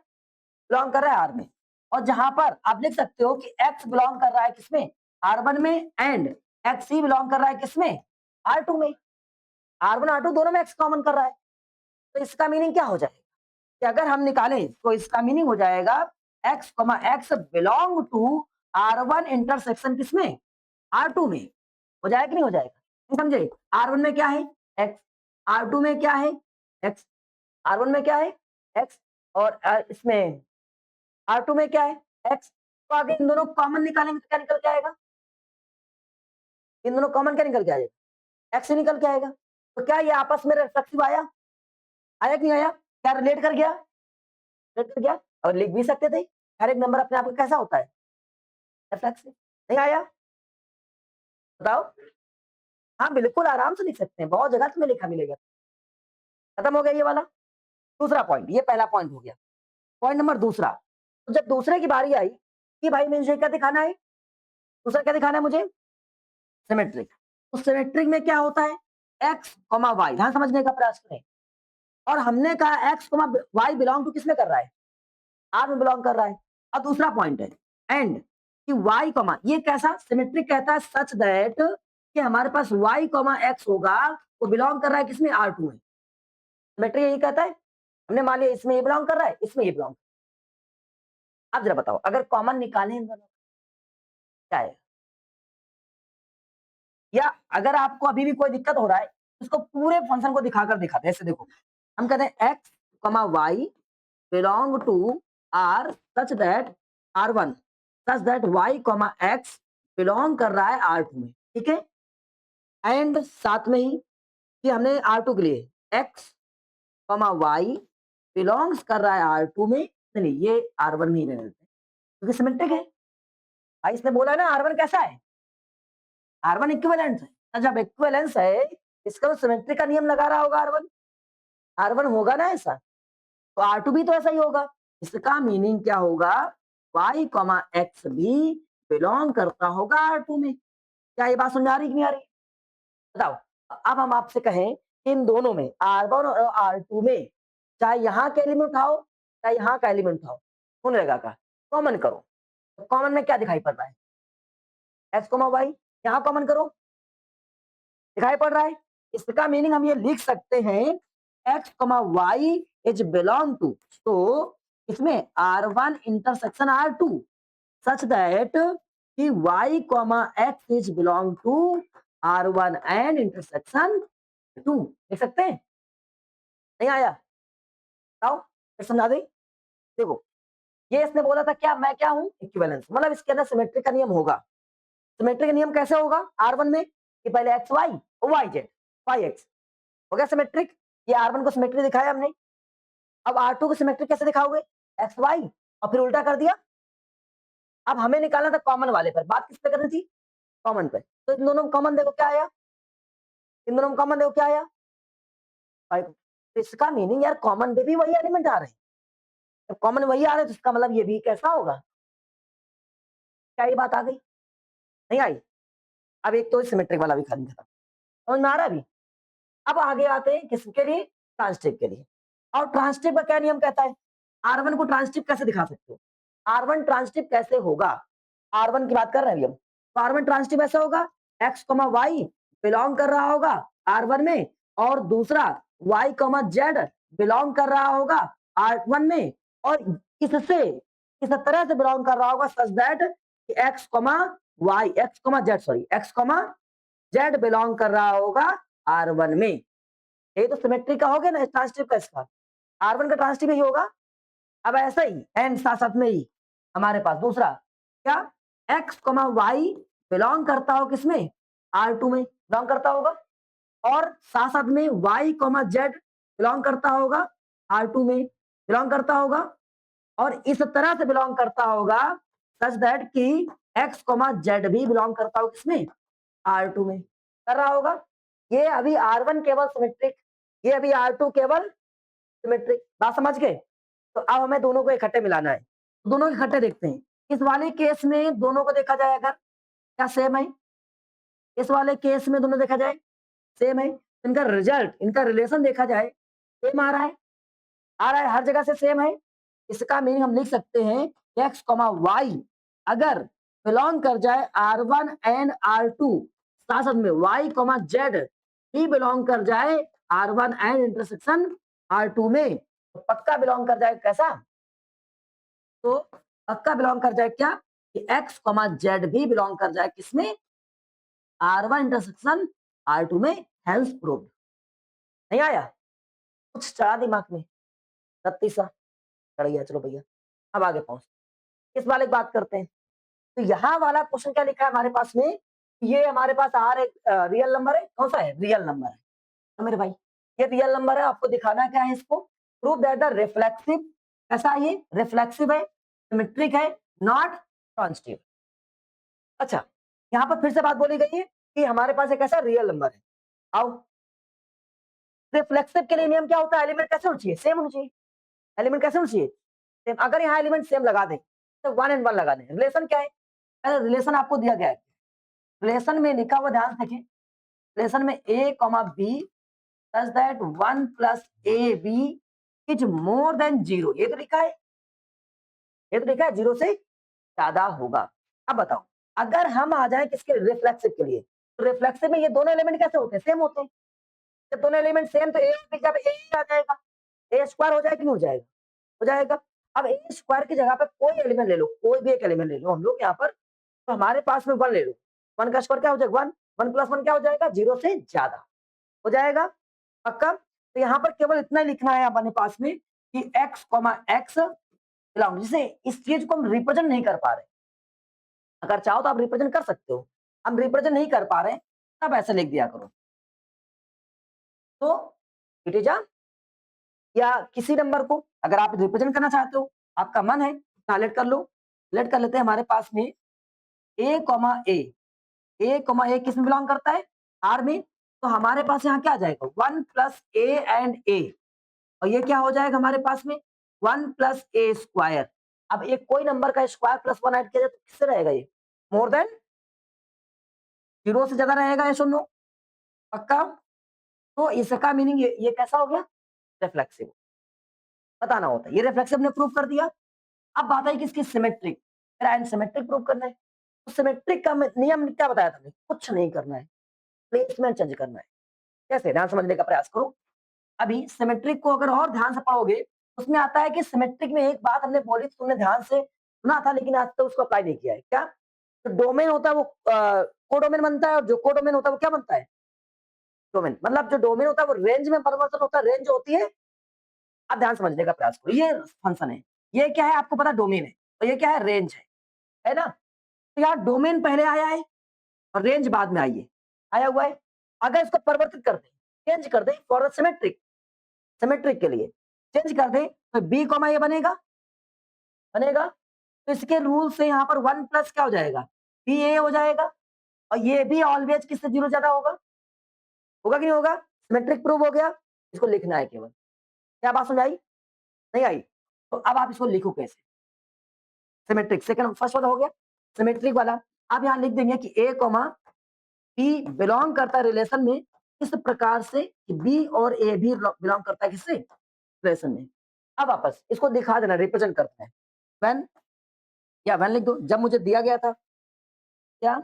बिलोंग कर रहा है आर में। और जहां पर आप लिख सकते हो कि x बिलोंग कर रहा है किसमें? R1 में, एंड x ही बिलोंग कर रहा है किसमें? R2 में। R1 R2 दोनों में x कॉमन कर रहा है। तो इसका मीनिंग क्या हो जाएगा कि अगर हम निकालें तो इसका मीनिंग हो जाएगा x, x belong to R1 intersection किसमें? R2 में। हो जाएगा कि नहीं हो जाएगा? नहीं समझे? R1 में क्या है? x, R2 में क्या है? x, R1 में क्या है? x, और इसमें R2 में क्या है? x। तो आगे इन दोनों कॉमन निकालेंगे तो क्या निकल के आएगा? इन दोनों कॉमन क्या निकल के आएगा? x ही निकल के आएगा। तो क्या ये आपस में रिफ्लेक्सिव आया? आया कि नहीं आया? क्या रिलेट कर गया? रिलेट कर गया। और लिख भी सकते थे, हर एक नंबर अपने आप में कैसा होता है? रिफ्लेक्सिव। नहीं आया? बताओ। हाँ बिल्कुल आराम से लिख सकते हैं, बहुत जगह तुम्हें लिखा मिलेगा। खत्म हो गया ये वाला दूसरा पॉइंट। ये पहला पॉइंट हो गया। पॉइंट नंबर दूसरा, तो जब दूसरे की बारी आई कि भाई मुझे क्या दिखाना है? दूसरा क्या दिखाना है मुझे? सिमेट्रिक। तो सिमेट्रिक में क्या होता है? X comma Y. ध्यान समझने का प्रयास करें। और हमने कहा X comma Y belong to किसमें कर रहा है? आर में बिलोंग कर रहा है। अब दूसरा पॉइंट है एंड कि वाई कॉमा, ये कैसा सिमेट्रिक कहता है? सच दैट कि हमारे पास वाई कॉमा एक्स होगा, वो बिलोंग कर रहा है किसमें? R2 में। सिमेट्रिक यही कहता है। हमने मान लिया इसमें ये बिलोंग कर रहा है, इसमें ये बिलोंग। अब जरा बताओ, अगर कॉमन निकालें इन दोनों क्या है? या अगर आपको अभी भी कोई दिक्कत हो रहा है, इसको पूरे फंक्शन को दिखाकर दिखाते हैं। ऐसे देखो, हम कहते हैं X comma Y belong to R such that R1 such that Y comma X belong कर रहा है R2 में। ठीक है। एंड साथ में ही कि हमने R2 के लिए एक्स कॉमा वाई बिलोंग्स कर रहा है R2 में। नहीं ये R1 में ही रहने देते हैं क्योंकि सिमेट्रिक है। भाई इसने बोला है ना R1 कैसा है? R1 इक्विवेलेंट है। तो जब इक्विवेलेंस है, इसका तो सिमेट्री का नियम लगा रहा होगा R1। R1 होगा ना ऐसा, तो R2 भी तो ऐसा ही होगा। इसका मीनिंग क्या होगा? y कॉमा एक्स भी बिलोंग करता होगा R2 में। क्या ये बात समझ आ रही कि नहीं आ रही? बताओ। अब हम आपसे कहें इन दोनों में R1 और R2 में चाहे यहाँ का एलिमेंट उठाओ चाहे यहाँ का एलिमेंट उठाओ, कौन रहेगा का कॉमन करो। तो कॉमन में क्या दिखाई पड़ रहा है? X comma Y. यहाँ कॉमन करो, दिखाई पड़ रहा है। इसका मीनिंग हम ये लिख सकते हैं X comma Y is belong to, तो इसमें R1 intersection R2 such that कि y comma X is belong to R1 and intersection 2। देख सकते हैं? नहीं आया? बताओ फिर समझा दे। देखो, ये इसने बोला था क्या मैं क्या हूं? इक्विवेलेंस। मतलब इसके अंदर सिमेट्री का नियम होगा। सिमेट्री का नियम कैसे होगा? R1 में कि पहले एक्स वाई और वाई जेड वाई एक्स हो गया सिमेट्रिक। ये R1 को सिमेट्री दिखाया हमने। अब R2 को सिमेट्रिक कैसे दिखाओगे? एक्स वाई और फिर उल्टा कर दिया। अब हमें निकालना था कॉमन वाले पर, बात किस पे करनी थी? कॉमन पे। तो इन दोनों में कॉमन देखो क्या आया? इन दोनों में कॉमन देखो क्या आया? 5। तो इसका मीनिंग यार कॉमन पे भी वही एलिमेंट आ रहे हैं। जब कॉमन वही आ रहे हैं तो इसका मतलब ये भी कैसा होगा? क्या ये बात आ गई? नहीं आई? अब एक तो सिमेट्रिक वाला भी खाली खत्म। समझ में आ रहा है अभी? अब आगे आते हैं किसके लिए? ट्रांसटिव के लिए। और ट्रांसटिव का क्या नियम कहता है? R1 को ट्रांसटिव कैसे दिखा सकते हो? R1 ट्रांसटिव कैसे होगा? R1 की बात कर रहे हैं अभी हम। तो R1 ट्रांसटिव ऐसा होगा x, y बिलोंग कर रहा होगा R1 में, और दूसरा y, z बिलोंग कर रहा होगा R1 में, और इससे इस तरह से बिलोंग कर रहा होगा such that x, Y X comma Z, sorry X comma Z belong कर रहा होगा R1 में। ये तो सिमेट्री का हो गया ना ट्रांसिटिव का, इसका R1 का ट्रांसिटिव ही होगा। अब ऐसा ही एंड साथ साथ में ही हमारे पास दूसरा क्या, एक्स कॉमा वाई बिलोंग करता हो किसमें, R2 में बिलोंग करता होगा, और साथ साथ में वाई कॉमा जेड बिलोंग करता होगा R2 में बिलोंग करता होगा, और इस तरह से बिलोंग करता होगा सच दैट कि एक्स कॉमा जेड भी बिलोंग करता हो किसमें, R2 में कर रहा होगा। ये अभी R1 केवल सिमेट्रिक, ये अभी R2 केवल सिमेट्रिक, बात समझ गए। तो अब हमें दोनों को इकट्ठे मिलाना है, दोनों को इकट्ठे देखते हैं। इस वाले केस में दोनों को देखा जाए अगर, क्या सेम है, इस वाले केस में दोनों देखा जाए सेम है, इनका रिजल्ट, इनका रिलेशन देखा जाए सेम आ रहा है, आ रहा है, हर जगह से सेम है। इसका मीनिंग हम लिख सकते हैं एक्स कॉमा वाई अगर बिलोंग कर जाए R1 एंड R2, साथ साथ में वाई कॉमा जेड भी बिलोंग कर जाए R1 एंड इंटरसेक्शन R2 में, तो पक्का बिलोंग कर जाए कैसा, तो पक्का बिलोंग कर जाए क्या कि एक्स कॉमा जेड भी बिलोंग कर जाए किसमें, R1 इंटरसेक्शन R2 में, हेंस प्रूव्ड। नहीं आया, कुछ चढ़ा दिमाग में, रत्ती सा चढ़ गया, चलो भैया अब आगे पहुंच, इस वाले की बात करते हैं। तो यहाँ वाला क्वेश्चन क्या लिखा है हमारे पास में, ये हमारे पास आर एक रियल नंबर है, कौन सा है, रियल नंबर है तो मेरे भाई ये रियल नंबर है, आपको दिखाना क्या है इसको, प्रूव दैट द रिफ्लेक्सिव, कैसा है ये, रिफ्लेक्सिव है, सिमेट्रिक है, नॉट ट्रांसिटिव। अच्छा, यहाँ पर फिर से बात बोली गई है कि हमारे पास एक ऐसा रियल नंबर है, आओ रिफ्लेक्सिव के लिए नियम क्या होता है, एलिमेंट कैसे होना चाहिए, सेम होना चाहिए, एलिमेंट कैसे होना चाहिए सेम। अगर यहाँ एलिमेंट सेम लगा दें तो 1 एंड 1 लगा दें, रिलेशन क्या है, रिलेशन आपको दिया गया है, रिलेशन में लिखा हुआ ध्यान से देखिए, रिलेशन में a comma B such that 1 plus A B is more than 0, ये तो लिखा है, ये तो लिखा है 0 से ज्यादा होगा। अब बताओ अगर हम आ जाए किसके, रिफ्लेक्सिव के लिए, तो रिफ्लेक्सिव में ये दोनों एलिमेंट कैसे होते हैं, सेम होते हैं। जब दोनों एलिमेंट सेम तो ए जब ए आ जाएगा, ए स्क्वायर हो जाएगा कि नहीं हो जाएगा, हो जाएगा। अब ए स्क्वायर की जगह पर कोई एलिमेंट ले लो, कोई भी एक एलिमेंट ले लो हम लोग यहाँ पर, तो हमारे पास में 1 ले लो, 1 का स्क्वायर क्या हो जाएगा 1, 1 प्लस 1 क्या हो जाएगा 0 से ज्यादा हो जाएगा, पक्का। तो यहाँ पर केवल इतना ही लिखना है अपने पास में कि x x बिलोंग, जिसे इस चीज को हम रिप्रेजेंट नहीं कर पा रहे, अगर चाहो तो आप रिप्रेजेंट कर सकते हो, हम रिप्रेजेंट नहीं कर पा रहे तब ऐसे लिख दिया करो। तो इट इज या किसी नंबर को अगर आप रिप्रेजेंट करना चाहते हो, आपका मन है लेट कर लो, लेट कर लेते हैं हमारे पास में a कॉमा ए किस में बिलोंग करता है, R में, तो हमारे पास यहाँ क्या आ जाएगा 1 प्लस ए एंड ए, और ये क्या हो जाएगा हमारे पास में 1 प्लस ए स्क्वायर। अब एक कोई नंबर का स्क्वायर प्लस 1 ऐड किया जाए तो किससे रहेगा, ये मोर देन 0 से ज्यादा रहेगा, ये सुनो पक्का। तो इसका मीनिंग ये कैसा हो गया, रिफ्लेक्सिव बताना होता है, ये रिफ्लेक्सिव ने प्रूव कर दिया। अब बात आई किसकी, सिमेट्रिक, एंड सिमेट्रिक प्रूव करना है, तो सिमेट्रिक का नियम क्या बताया था, कुछ नहीं करना है, प्लेसमेंट चेंज करना है। कैसे, ध्यान समझने का प्रयास करो। अभी सिमेट्रिक को अगर और ध्यान से पढ़ोगे, उसमें आता है कि सिमेट्रिक में एक बात हमने बोली, तुमने ध्यान से सुना था लेकिन आज तक उसको अप्लाई नहीं किया है, क्या, तो डोमेन होता है वो कोडोमेन बनता है, और जो कोडोमेन होता है वो क्या बनता है, डोमेन। मतलब जो डोमेन होता है वो रेंज में परिवर्तन होता है, रेंज होती है, आप ध्यान समझने का प्रयास करो, ये फंक्शन है, ये क्या है आपको पता, डोमेन है, और ये क्या है, रेंज है ना। तो यहाँ डोमेन पहले आया है और रेंज बाद में आई है, आया हुआ है। अगर इसको परिवर्तित कर दे, चेंज कर दे फॉर द सिमेट्रिक, सिमेट्रिक के लिए चेंज कर दे तो बी कॉमा ये बनेगा, बनेगा। तो इसके रूल से यहाँ पर 1 प्लस क्या हो जाएगा, बी ए हो जाएगा, और ये भी ऑलवेज किससे 0 ज्यादा होगा, होगा कि नहीं होगा, सिमेट्रिक प्रूव हो गया। इसको लिखना है केवल, क्या बात समझ आई, नहीं आई, तो अब आप इसको लिखो कैसे, सिमेट्रिक सेकंड फर्स्ट वाला हो गया, सिमेट्रिक वाला आप यहाँ लिख देंगे कि ए कॉमा बी बिलोंग करता है रिलेशन में इस प्रकार से कि बी और ए भी बिलोंग करता है किससे, रिलेशन में। अब वापस इसको दिखा देना, रिप्रेजेंट करते हैं, व्हेन, या व्हेन लिख दो, जब मुझे दिया गया था क्या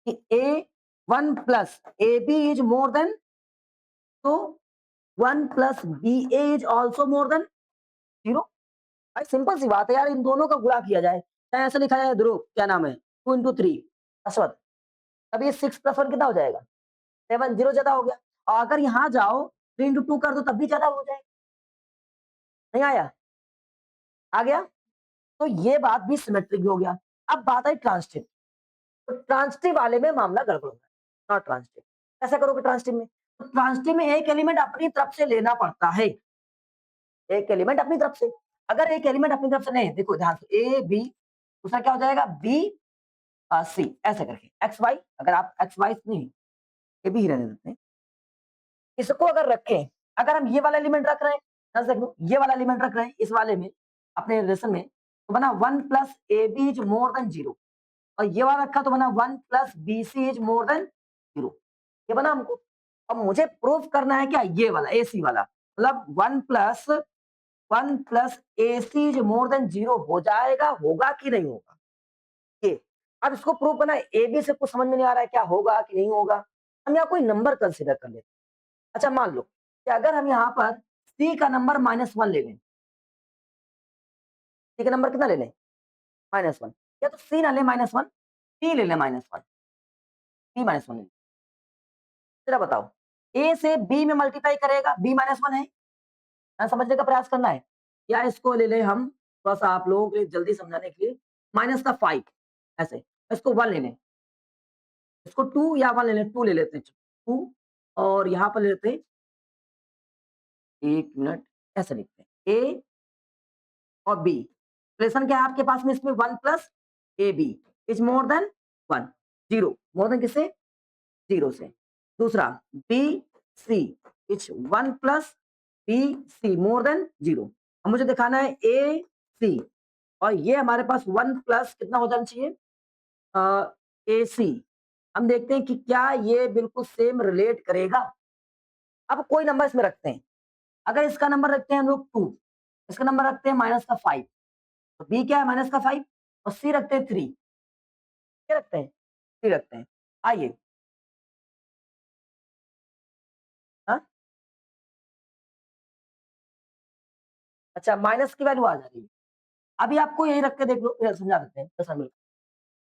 कि A 1 plus A B is more than, तो 1 plus B A is also more than 0। भाई सिंपल सी बात है यार, इन दोनों का गुणा किया जाए, चाहे ऐसे लिखा जाए, ध्रुव क्या नाम है 2 into 3, अश्वत्थ, तब ये 6 + 1 कितना हो जाएगा? 7, 0 ज़्यादा हो गया। और अगर यहाँ जाओ 3 × 2 कर दो तब भी ज़्यादा हो जाएगा। नहीं आया? आ गया? तो ये बात भी सिमेट्रिक भी हो गया। अब बात आई ट्रांजिटिव। तो ट्रांजिटिव वाले में मामला गड़बड़ होगा, नॉट ट्रांजिटिव। कैसे करोगे ट्रांजिटिव में? तो ट्रांजिटिव में एक एलिमेंट अपनी तरफ से लेना पड़ता है। एक एलिमेंट अपनी तरफ से। अगर एक एलिमेंट अपनी तरफ से नहीं, देखो ध्यान से ए, बी, दूसरा क्या हो जाएगा? बी, सी ऐसे करके। एक्स, वाई, अगर आप एक्स, वाई नहीं, ये भी ही रहने देते हैं। इसको अगर रखें, अगर हम ये वाला एलिमेंट रख रहे हैं, ध्यान से देखो, ये वाला एलिमेंट रख रहे हैं इस वाले में, अपने रिलेशन में, तो बना 1 + AB इज मोर देन 0 और ये वाला रखा तो बना 1 + BC इज मोर देन 0। ये बना हमको। अब मुझे प्रूफ करना है क्या? ये वाला AC वाला, मतलब 1 + AC इज मोर देन 0 हो जाएगा, होगा कि नहीं होगा? ये। अब इसको प्रूफ करना है, AB से कुछ समझ में नहीं आ रहा है क्या होगा कि नहीं होगा? हम यहाँ कोई नंबर कंसीडर कर लेते हैं। अच्छा मान लो कि अगर हम यहाँ पर C का नंबर -1 ले लें, C का नंबर कितना ले लें? -1, या तो C ना ले -1, C ले लें -1, C -1 ले लें। जरा बताओ, A से B में मल्टीप्लाई करेगा, B -1 है, समझने का प्रयास करना है। या इसको ले लें हम, थोड़ा-सा आप लोगों के लिए जल्दी समझाने के लिए, -5 ऐसे, इसको 1 ले लें, इसको 2 या 1 ले लें, 2 ले लेते हैं, 2 और यहाँ पर ले लेते हैं, 1 मिनट, ऐसे लिखते हैं, A और बी। रिलेशन क्या है आपके पास में इसमें? 1 + AB is more then 1, 0 more than किससे? 0 से। दूसरा BC is 1 + BC more than 0। अब मुझे दिखाना है AC और ये हमारे पास 1 प्लस कितना हो जाना चाहिए? AC। हम देखते हैं कि क्या ये बिल्कुल सेम रिलेट करेगा। अब कोई नंबर इसमें रखते हैं, अगर इसका नंबर रखते हैं हम लोग 2, इसका नंबर रखते हैं -5, तो बी क्या है? -5 और सी रखते हैं 3, क्या रखते हैं? 3 रखते हैं। आइए, हाँ? अच्छा माइनस की वैल्यू आ जा रही है। अभी आपको यही रख के देख लो, समझा देते हैं दरअसल में।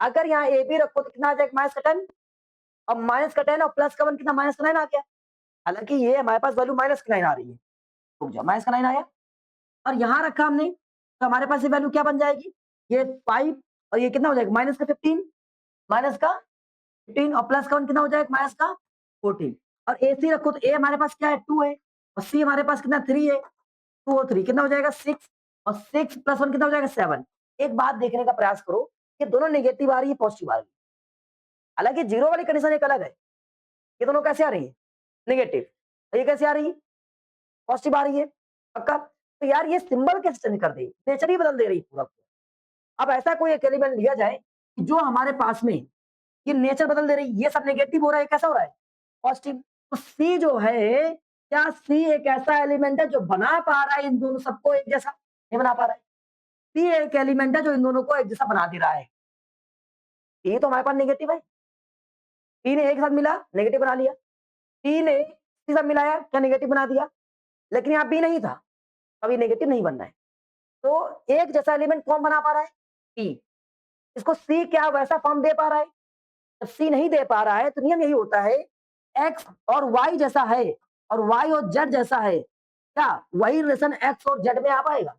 अगर यहाँ ए बी रखो तो कितना आ जाएगा? -10 और -10 और प्लस का 1 कितना? -9 आ गया। हालांकि ये हमारे पास वैल्यू -9 आ रही है, रुक जाओ, -9 आया और यहाँ रखा हमने, तो हमारे पास ये वैल्यू क्या बन जाएगी? ये 5 और ये कितना हो जाएगा? -15, -15 और प्लस का 1 कितना हो जाएगा? -14 और ए सी रखो तो ए हमारे पास क्या है? 2 है और सी हमारे पास कितना? 3 है। 2 और 3 कितना हो जाएगा? 6 और 6 + 1 कितना हो जाएगा? 7। एक बात देखने का प्रयास करो कि दोनों नेगेटिव आ रही है, पॉजिटिव आ रही है। हालांकि जीरो वाली कंडीशन एक अलग है, ये दोनों कैसे आ रही है? नेगेटिव। और ये कैसे आ रही है? पॉजिटिव आ रही है। पक्का? तो यार ये सिंबल कैसे चेंज कर दी? नेचर ही बदल दे रही है पूरा। अब ऐसा कोई एक एलिमेंट लिया जाए कि जो हमारे पास में ये नेचर बदल दे रही है, ये सब नेगेटिव हो रहा है, कैसा हो रहा है? पॉजिटिव। तो सी जो है, क्या सी एक ऐसा एलिमेंट है जो बना पा रहा है इन दोनों सबको एक जैसा? नहीं बना पा रहा है। सी एक एलिमेंट है जो इन दोनों को एक जैसा बना दे रहा है। ये तो हमारे पास नेगेटिव है, टी ने एक साथ मिला नेगेटिव बना लिया, टी ने सी साथ मिलाया क्या? नेगेटिव बना दिया। लेकिन यहाँ बी नहीं था, अब ये नेगेटिव नहीं बनना है। तो एक जैसा एलिमेंट कौन बना पा रहा है? टी। इसको सी क्या वैसा फॉर्म दे पा रहा है? जब सी नहीं दे पा रहा है तो नियम यही होता है, एक्स और वाई जैसा है और वाई और जेड जैसा है, क्या वही रिलेशन एक्स और जेड में आ पाएगा?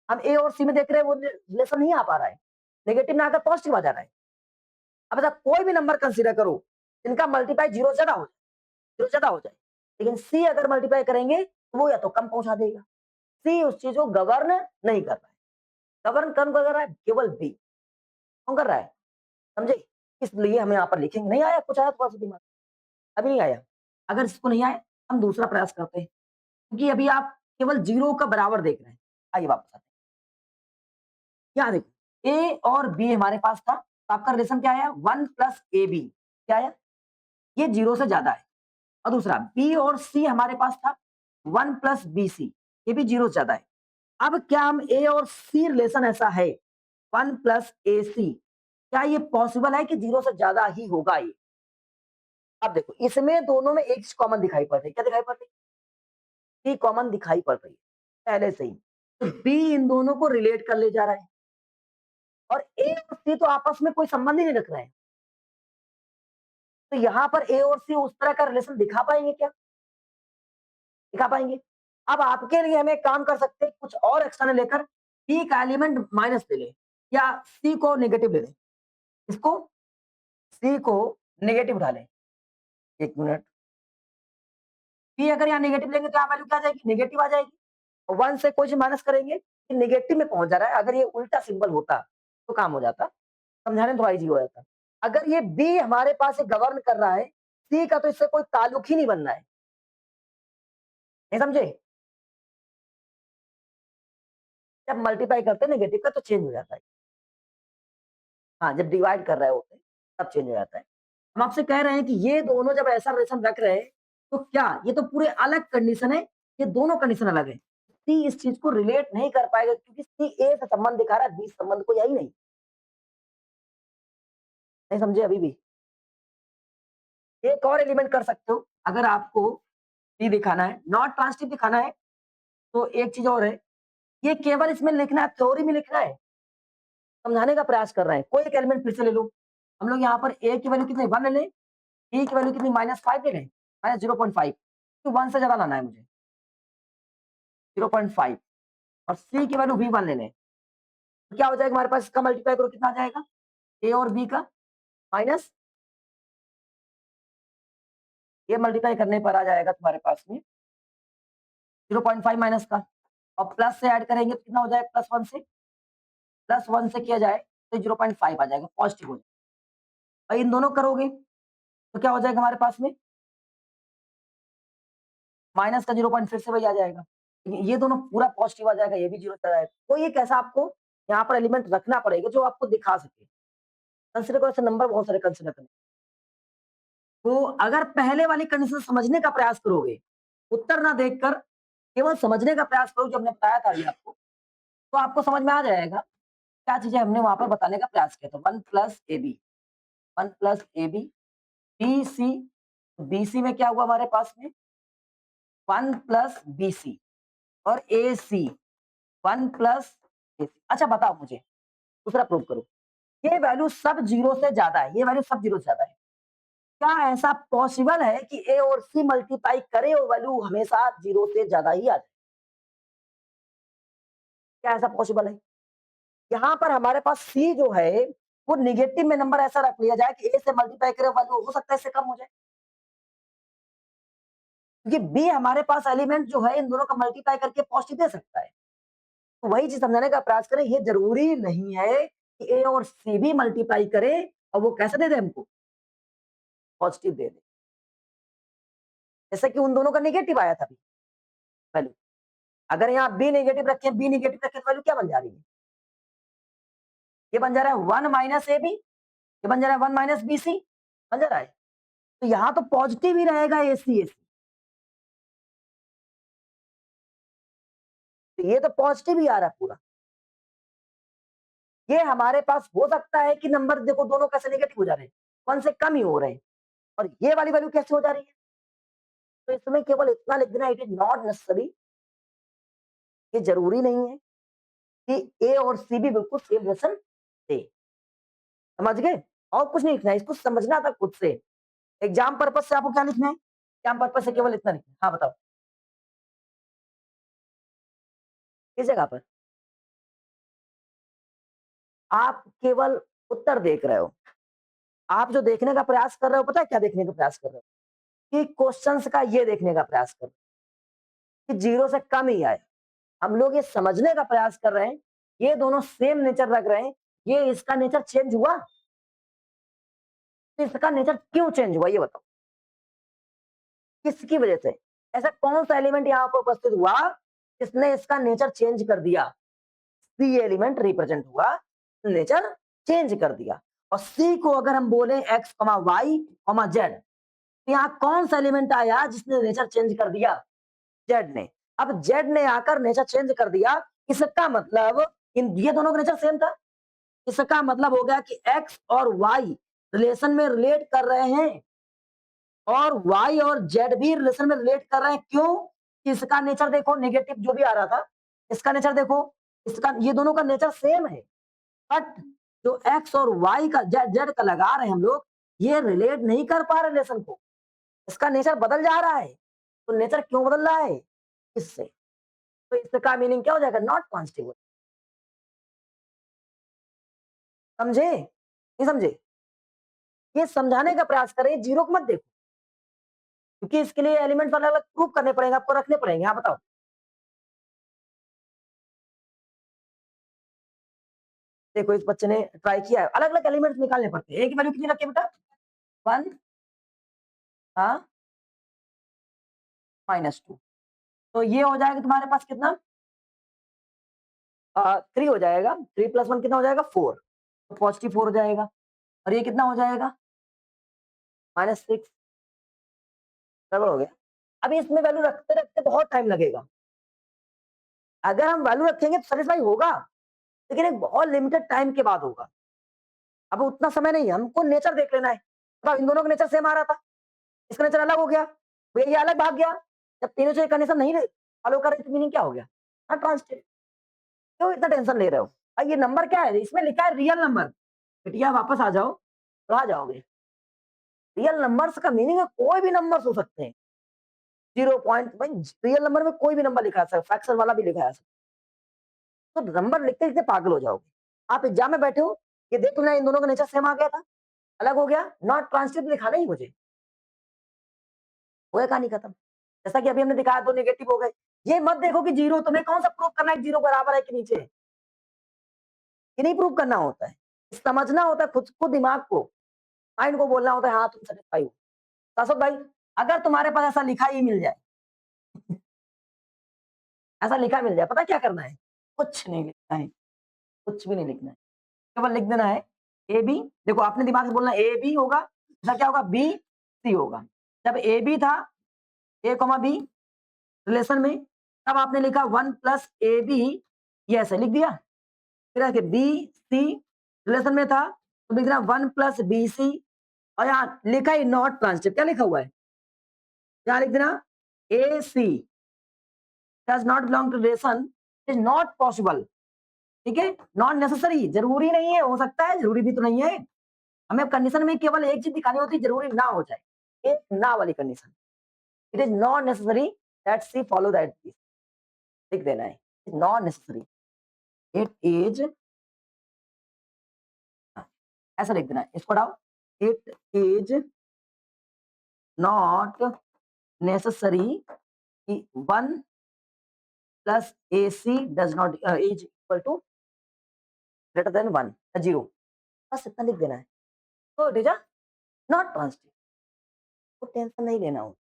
हम ए और सी में देख रहे हैं वो रिलेशन नहीं आ पा रहा है, नेगेटिव में आकर पॉजिटिव आ जा रहा है। अब ऐसा कोई भी नंबर कंसीडर करो, इनका मल्टीप्लाई जीरो ज्यादा हो जाए, जीरो ज्यादा हो जाए, लेकिन सी अगर मल्टीप्लाई करेंगे तो वो या तो कम पहुंचा देगा। सी उस चीज को गवर्न नहीं कर रहा है, गवर्न कौन कर रहा है? केवल बी। कौन कर रहा है? समझे? इसलिए हम यहाँ पर लिखेंगे। नहीं आया? कुछ आया थोड़ा सा दिमाग? अभी नहीं आया? अगर इसको नहीं आए हम दूसरा प्रयास करते हैं, क्योंकि अभी आप केवल जीरो का बराबर देख रहे हैं। आइए वापस आते हैं। यहाँ देखो ए और बी हमारे पास था, तो आपका रिलेशन क्या आया? 1 + AB क्या आया? ये जीरो से ज्यादा है। और दूसरा बी और सी हमारे पास था 1 + BC, ये भी जीरो से ज्यादा है। अब क्या हम ए और सी रिलेशन ऐसा है 1 + AC, क्या ये पॉसिबल है कि जीरो से ज्यादा ही होगा ये? अब देखो इसमें दोनों में एक चीज कॉमन दिखाई पड़ रही है, क्या दिखाई पड़ रही है? बी कॉमन दिखाई पड़ रही है पहले से ही, तो बी इन दोनों को रिलेट कर ले जा रहा है और ए और सी तो आपस में कोई संबंध ही नहीं रख रहे हैं। तो यहाँ पर ए और सी उस तरह का रिलेशन दिखा पाएंगे क्या? दिखा पाएंगे? अब आपके लिए हम एक काम कर सकते हैं, कुछ और एक्सटर्नल लेकर पी का एलिमेंट माइनस ले लें या सी को नेगेटिव ले लें। इसको सी को नेगेटिव उठा लें। 1 मिनट। पी अगर यहाँ नेगेटिव लेंगे तो यहाँ वैल्यू क्या आ जाएगी? नेगेटिव आ जाएगी। और 1 से कोई चीज़ माइनस करेंगे, कि नेगेटिव में पहुँच जा रहा है। अगर ये उल्टा सिंबल होता, तो काम हो जाता। समझाने में थोड़ा ईज़ी हो जाता। अगर ये बी हमारे पास ये गवर्न कर रहा है, सी का तो इससे कोई ताल्लुक ही नहीं बन रहा है। नहीं समझे? जब मल्टीप्लाई करते हैं नेगेटिव का तो चेंज हो जाता है। हाँ, जब डिवाइड कर रहे होते हैं, तब चेंज हो जाता है। हम आपसे कह रहे हैं कि ये दोनों जब ऐसा रिलेशन रख रहे हैं, तो क्या ये तो पूरे अलग कंडीशन है, ये दोनों कंडीशन अलग है। सी इस चीज़ को रिलेट नहीं कर पाएगा क्योंकि सी ए से संबंध दिखा रहा है, बी से संबंध कोई है ही नहीं। नहीं समझे अभी भी? एक और एलिमेंट कर सकते हो, अगर आपको सी दिखाना है, नॉट ट्रांसिटिव दिखाना है, तो एक चीज़ और है, ये केवल इसमें लिखना है, थ्योरी में लिखना है, समझाने का प्रयास कर रहे हैं। कोई एक एलिमेंट फिर से ले लो। हम लोग यहाँ पर ए की वैल्यू कितनी 1 ले लें, बी की वैल्यू कितनी -5 ले लें, -0.5 तो 1 से ज़्यादा लाना है मुझे, 0.5 और सी की वैल्यू भी 1 ले लें। तो क्या हो जाएगा हमारे पास इसका मल्टीप्लाई करो कितना आ जाएगा? ए और बी का माइनस ये मल्टीप्लाई करने पर आ जाएगा तुम्हारे पास में 0.5 माइनस का और प्लस से ऐड करेंगे तो कितना हो जाएगा +1 से किया जाए तो 0.5 आ जाएगा, पॉजिटिव हो जाएगा। और इन दोनों करोगे तो क्या हो जाएगा हमारे पास में माइनस का 0 पॉइंट फिर से वही आ जाएगा। ये दोनों पूरा पॉजिटिव आ जाएगा, ये भी 0 चला जाएगा। कोई एक ऐसा आपको यहाँ पर एलिमेंट रखना पड़ेगा जो आपको दिखा सके। कंसीडर करो ऐसे नंबर बहुत सारे कंसीडर करने। तो अगर पहले वाली कंडीशन समझने का प्रयास करोगे, उत्तर ना देखकर केवल समझने का प्रयास करो जो हमने बताया था अभी आपको, तो आपको समझ में आ जाएगा क्या चीज़ें हमने वहाँ पर बताने का प्रयास किया था। 1 plus AB 1 plus AB BC BC में क्या हुआ हमारे पास में 1 प्लस BC और AC 1 प्लस AC। अच्छा बताओ मुझे दूसरा प्रूव करो। ये वैल्यू सब 0 से ज़्यादा है, ये वैल्यू सब 0 से ज़्यादा है। क्या ऐसा पॉसिबल है कि A और C मल्टीप्लाई करे और वैल्यू हमेशा 0 से ज़्यादा ही आ जाए? क्या ऐसा पॉसिबल है? यहाँ पर हमारे पास C जो है, वो नेगेटिव में नंबर ऐसा रख लिया जाए कि A से मल्टीप्लाई करे वैल्यू हो सकता है इससे कम हो जाए। क्योंकि B हमारे पास एलिमेंट जो है इन दोनों का मल्टीप्लाई करके पॉजिटिव दे सकता है। तो वही चीज़ समझाने का प्रयास करें, ये ज़रूरी नहीं है कि A और C भी मल्टीप्लाई करे और वो कैसे दे दे हमको? पॉजिटिव दे दे। जैसे कि उन दोनों का नेगेटिव आया था अभी वैल्यू। अगर यहाँ बी नेगेटिव रखें तो वैल्यू क्या बन जा रही है? ये बन जा रहा है 1 माइनस ए बी, ये बन जा रहा है 1 माइनस बी सी, बन जा रहा है। तो यहाँ तो पॉजिटिव ही रहेगा ए सी ए सी। तो ये तो पॉजिटिव ही आ रहा है पूरा। ये हमारे पास हो सकता है कि नंबर देखो दोनों कैसे नेगेटिव हो जा रहे हैं, 1 से कम ही हो रहे हैं और ये वाली वैल्यू कैसे हो जा रही है? तो इसमें केवल इतना लिख देना, इट इज नॉट नेसेसरी, ये जरूरी नहीं है कि ए और सी भी बिल्कुल सेम रिलेशन दे। समझ गए? और कुछ नहीं लिखना है, इसको समझना था खुद से। एग्जाम पर्पज से आपको क्या लिखना है? एग्जाम पर्पज से केवल इतना लिखना है। हाँ बताओ किस जगह पर? आप केवल उत्तर देख रहे हो। आप जो देखने का प्रयास कर रहे हो, पता है क्या देखने का प्रयास कर रहे हो? कि क्वेश्चंस का ये देखने का प्रयास कर रहे हो कि 0 से कम ही आए। हम लोग ये समझने का प्रयास कर रहे हैं, ये दोनों सेम नेचर रख रहे हैं, ये इसका नेचर चेंज हुआ? तो इसका नेचर क्यों चेंज हुआ ये बताओ? किसकी वजह से? ऐसा कौन सा एलिमेंट यहाँ पर उपस्थित हुआ जिसने इसका नेचर चेंज कर दिया? सी एलिमेंट रिप्रेजेंट हुआ, नेचर चेंज कर दिया। और सी को अगर हम बोले एक्स कमा वाई कमा जेड, तो यहाँ कौन सा एलिमेंट आया जिसने नेचर चेंज कर दिया? जेड ने। अब जेड ने आकर नेचर चेंज कर दिया, इसका मतलब इन ये दोनों का नेचर सेम था। इसका मतलब हो गया कि एक्स और वाई रिलेशन में रिलेट कर रहे हैं और वाई और जेड भी रिलेशन में रिलेट कर रहे हैं। क्यों? इसका नेचर देखो नेगेटिव जो भी आ रहा था, इसका नेचर देखो, इसका ये दोनों का नेचर सेम है। बट जो एक्स और वाई का जेड जेड का लगा रहे हैं हम लोग, ये रिलेट नहीं कर पा रहे रिलेशन को, इसका नेचर बदल जा रहा है। तो नेचर क्यों बदल रहा है? इससे। तो इसका मीनिंग क्या हो जाएगा? Not transitive. समझे? नहीं समझे? ये समझाने का प्रयास करें, जीरो को मत देखो, क्योंकि इसके लिए एलिमेंट्स अलग-अलग प्रूव करने पड़ेंगे, आपको रखने पड़ेंगे। हाँ, बताओ। देखो इस बच्चे ने ट्राई किया है, अलग-अलग एलिमेंट्स निकालने पड़ते हैं। ए की वैल्यू कितनी रखी है बेटा? 1 हाँ, -2। तो ये हो जाएगा तुम्हारे पास कितना? 3 हो जाएगा। 3 + 1 कितना हो जाएगा? 4। तो पॉजिटिव 4 हो जाएगा। और ये कितना हो जाएगा? -6। गड़बड़ हो गया। अभी इसमें वैल्यू रखते-रखते बहुत टाइम लगेगा। अगर हम वैल्यू रखेंगे तो सैटिस्फाई होगा, लेकिन एक बहुत लिमिटेड टाइम के बाद होगा। अब उतना समय नहीं है, हमको नेचर देख लेना है। अब इन दोनों का नेचर सेम आ रहा था, इसका नेचर अलग हो गया, भैया ये अलग भाग गया। जब तीनों से कंडीशन नहीं फॉलो कर रही तो मीनिंग क्या हो गया? Not transitive. क्यों इतना टेंशन ले रहे हो? ये नंबर क्या है? इसमें लिखा है रियल नंबर। बिटिया वापस आ जाओ, तो आ जाओगे। रियल नंबर्स का मीनिंग है कोई भी नंबर्स हो सकते हैं। 0 पॉइंट भाई, रियल नंबर में कोई भी नंबर लिखा जा सकता है, फ्रैक्शन वाला भी लिखा जा सकता है। तो नंबर लिखते-लिखते पागल हो जाओगे। आप एग्जाम में बैठे हो, ये देख लो ना इन दोनों का नेचर सेम आ गया था, अलग हो गया, नॉट ट्रांजिटिव दिखाना ही मुझे। हो गया कहानी खत्म। जैसा कि अभी हमने दिखाया 2 नेगेटिव हो गए। ये मत देखो कि 0 तुम्हें कौन सा प्रूव करना है 0 बराबर है कि नीचे। ये नहीं प्रूव करना होता है। समझना होता है खुद को, दिमाग को, माइंड को बोलना होता है हाँ तुम सैटिस्फाई हो। शाश्वत भाई, अगर तुम्हारे पास ऐसा लिखा ही मिल जाए ऐसा लिखा मिल जाए, पता क्या करना है? कुछ नहीं लिखना है, कुछ भी नहीं लिखना है। केवल लिख देना है ए बी। देखो आपने दिमाग से बोलना ए बी होगा, ऐसा क्या होगा? बी सी होगा। जब ए बी था, ए कॉमा बी रिलेशन में, तब आपने लिखा 1 प्लस ए बी, ये ऐसे लिख दिया। फिर आके बी सी रिलेशन में था, तो लिख देना 1 प्लस बी सी। और यहाँ लिखा ही नॉट ट्रांजिटिव, क्या लिखा हुआ है? यहाँ लिख देना A C does not belong to relation, is not possible. ठीक है, नॉट नेसेसरी, जरूरी नहीं है, हो सकता है, जरूरी भी तो नहीं है। हमें कंडीशन में केवल एक चीज दिखानी होती है, जरूरी ना हो जाए, एक ना वाली condition. It is not necessary that C follow that, लिख देना है नॉट नेसेसरी, इट इज, ऐसा लिख देना है। इसको हटाओ, इट इज नॉट नेसेसरी कि 1 plus A C does not is equal to greater than 1 0। बस इतना लिख देना है, तो it is a not transitive. तो टेंशन नहीं लेना हो।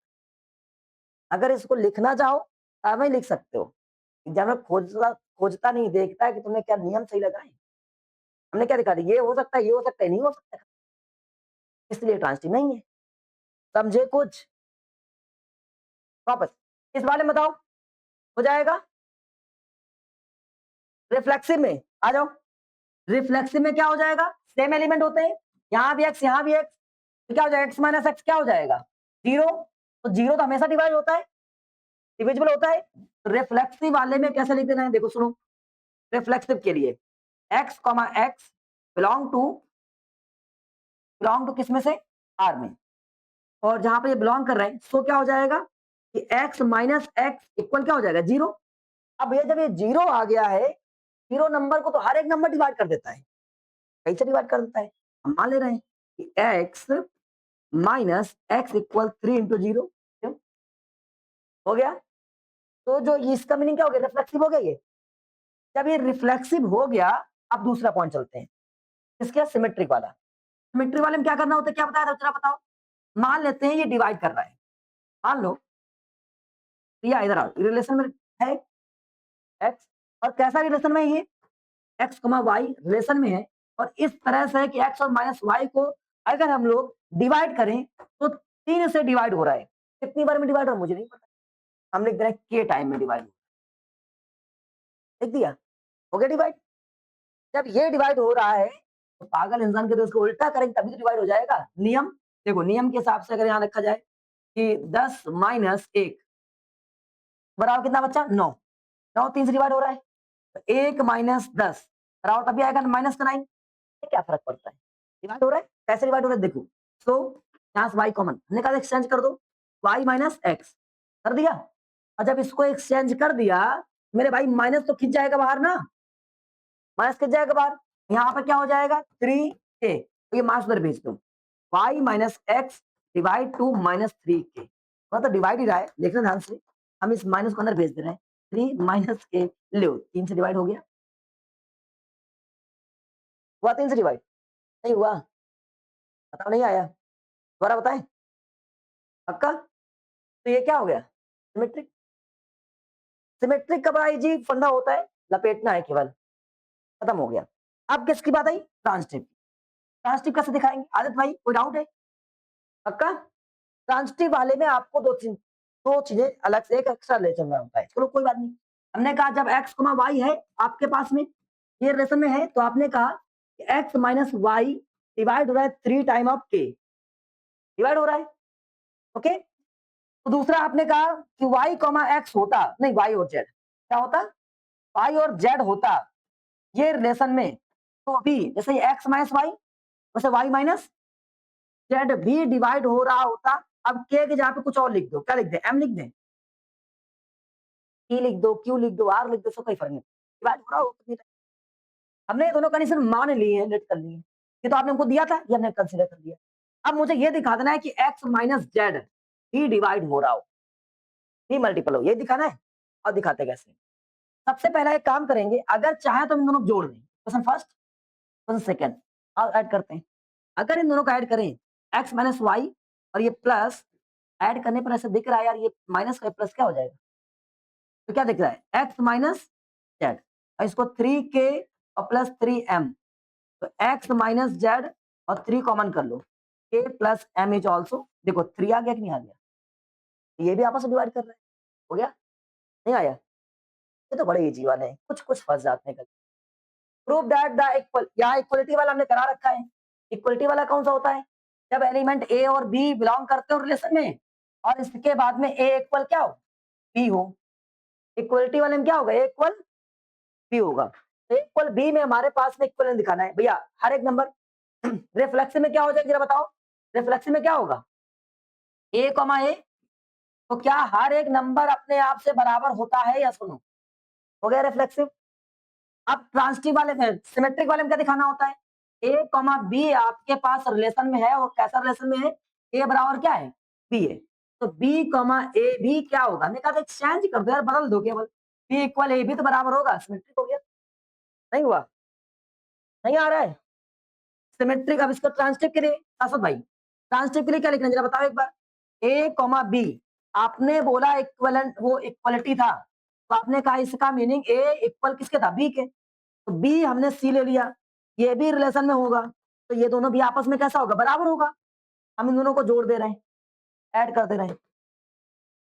अगर इसको लिखना चाहो तब ही लिख सकते हो। एग्जामिनर खोजता खोजता नहीं, देखता है कि तुमने क्या नियम सही लगाए। हमने क्या दिखा दिया? ये हो सकता है, ये हो सकता है, नहीं हो सकता है, इसलिए ट्रांजिटिव नहीं है। समझे कुछ? वापस इस वाले में बताओ, हो जाएगा। रिफ्लेक्सिव में आ जाओ। रिफ्लेक्सिव में क्या हो जाएगा? सेम एलिमेंट होते हैं, यहाँ भी एक्स, यहाँ भी एक्स, तो क्या हो जाएगा? एक्स माइनस एक्स क्या हो जाएगा? 0। तो 0 तो हमेशा डिवाइड होता है, डिविजिबल होता है। रिफ्लेक्सिव वाले में कैसे लिख देना है? देखो सुनो, रिफ्लेक्सिव के लिए x comma X belong to किस में से? आर में। और जहां पर ये बिलोंग कर रहे हैं, सो क्या हो जाएगा कि x माइनस एक्स इक्वल क्या हो जाएगा? 0। अब भैया जब ये 0 आ गया है, 0 नंबर को तो हर एक नंबर डिवाइड कर देता है, कैसे डिवाइड कर देता है? हम मान ले रहे हैं कि x minus x equal 3 into 0 हो गया। तो जो इसका मीनिंग क्या हो गया? रिफ्लेक्सिव हो गया ये। जब ये रिफ्लेक्सिव हो गया, अब दूसरा पॉइंट चलते हैं, इसके सिमेट्रिक वाला। सिमेट्रिक वाले में क्या करना होता है, क्या बताया था जरा बताओ? मान लेते हैं ये डिवाइड कर रहा है, मान लो या इधर आओ, रिलेशन में है एक्स, और कैसा रिलेशन में है ये? एक्स कमा वाई रिलेशन में है, और इस तरह से है कि एक्स और माइनस वाई को अगर हम लोग डिवाइड करें तो 3 से डिवाइड हो रहा है। कितनी बार में डिवाइड हो मुझे नहीं पता, हम लिख दे रहे हैं के टाइम में डिवाइड। लिख दिया, हो गया डिवाइड। जब ये डिवाइड हो रहा है तो पागल इंसान के तो इसको उल्टा करेंगे तभी तो डिवाइड हो जाएगा। नियम देखो, नियम के हिसाब से अगर यहाँ रखा जाए कि 10 माइनस 1 बराबर कितना बच्चा? 9। 9 3 से डिवाइड हो रहा है, तो 1 माइनस 10 बराबर तभी आएगा माइनस का 9। क्या फर्क पड़ता है? डिवाइड हो रहा है, कैसे डिवाइड हो रहा है देखो, सो यहाँ से y कॉमन, हमने कहा एक्सचेंज कर दो, y माइनस एक्स कर दिया। और जब इसको एक्सचेंज कर दिया मेरे भाई माइनस तो खिंच जाएगा बाहर ना, माइनस खिंच जाएगा बाहर, यहाँ पर क्या हो जाएगा 3k, तो ये माइनस उधर भेज दो, y minus x divide two minus 3k, मतलब डिवाइड ही रहा है, देखना ध्यान से, हम इस माइनस को अंदर भेज दे रहे हैं, 3 माइनस के लो 3 से डिवाइड हो गया, हुआ 3 से डिवाइड, नहीं हुआ, बताओ नहीं आया, दोबारा बताएं, पक्का? तो ये क्या हो गया सिमेट्रिक, सिमेट्रिक का बड़ा इजी फंडा होता है, लपेटना है केवल, खत्म हो गया। अब किसकी बात आई, ट्रांजिटिव, ट्रांजिटिव कैसे दिखाएंगे आदित्य भाई, कोई डाउट है? पक्का? ट्रांजिटिव वाले में आपको दो चीजें अलग से एक एक्स्ट्रा ले चलना होता है, चलो कोई बात नहीं। हमने कहा जब x, y है आपके पास में, ये रिलेशन में है, तो आपने कहा कि x माइनस वाई डिवाइड हो रहा है 3 टाइम ऑफ k, डिवाइड हो रहा है, ओके। तो दूसरा आपने कहा कि y कॉमा x होता, नहीं y और z, क्या होता, y और z होता ये रिलेशन में, तो भी जैसे x माइनस वाई वैसे y माइनस जेड भी डिवाइड हो रहा होता। अब k के जगह पे कुछ और लिख दो, क्या लिख दे, m लिख दे, e लिख दो, q लिख दो, r लिख दो, सब कोई फर्क नहीं, डिवाइड हो रहा हो। हमने ये दोनों कंडीशन मान ली है, लेट कर ली है, ये तो आपने हमको दिया था, ये हमने कंसीडर कर लिया। अब मुझे ये दिखा देना है कि x माइनस जेड भी डिवाइड हो रहा हो, भी मल्टीपल हो, ये दिखाना है। और दिखाते कैसे, सबसे पहला एक काम करेंगे, अगर चाहे तो इन दोनों को जोड़ दें, क्वेश्चन फर्स्ट क्वेश्चन सेकंड, और ऐड करते हैं। अगर इन दोनों को ऐड करें x माइनस वाई और ये प्लस, ऐड करने पर ऐसे दिख रहा है यार, ये माइनस का प्लस क्या हो जाएगा, तो क्या दिख रहा है x माइनस जेड, और इसको 3k और प्लस 3m, तो x माइनस जेड और 3 कॉमन कर लो, k plus m is also, देखो 3 आ गया कि नहीं आ गया, ये भी आपस में डिवाइड कर रहे हैं, हो गया, नहीं आया, ये तो बड़े इजी वाले हैं, कुछ कुछ फंस जाते हैं। प्रूव दैट द इक्वल, यहाँ इक्वलिटी वाला हमने करा रखा है, इक्वलिटी वाला कौन सा होता है, जब एलिमेंट ए और बी बिलोंग करते हो रिलेशन में, और इसके बाद में ए इक्वल क्या हो, बी हो, इक्वलिटी वाले में क्या होगा, ए इक्वल बी होगा, तो इक्वल बी में हमारे पास में इक्वल दिखाना है भैया, हर एक नंबर रिफ्लेक्सिव में क्या हो जाएगा, जरा बताओ, रिफ्लेक्सिव में क्या होगा, ए कॉमा ए, तो क्या हर एक नंबर अपने आप से बराबर होता है या सुनो, हो गया रिफ्लेक्सिव। अब ट्रांजिटिव वाले में, सिमेट्रिक वाले में क्या दिखाना होता है, ए कॉमा बी आपके पास रिलेशन में है, और कैसा रिलेशन में है, ए बराबर क्या है, बी है, तो बी कॉमा ए भी क्या होगा, हमने कहा एक्सचेंज कर दो यार, बदल दो केवल, बी इक्वल ए भी तो बराबर होगा, सिमेट्रिक हो गया, नहीं हुआ, नहीं आ रहा है सिमेट्रिक। अब इसको ट्रांजिटिव के लिए आसद भाई, ट्रांजिटिव के लिए क्या लिखना है जरा बताओ एक बार, ए कॉमा बी, आपने बोला इक्वलेंट, वो इक्वलिटी था, तो आपने कहा इसका मीनिंग ए इक्वल किसके था, बी के, तो बी हमने सी ले लिया, ये भी रिलेशन में होगा, तो ये दोनों भी आपस में कैसा होगा, बराबर होगा, हम इन दोनों को जोड़ दे रहे हैं, ऐड कर दे रहे हैं,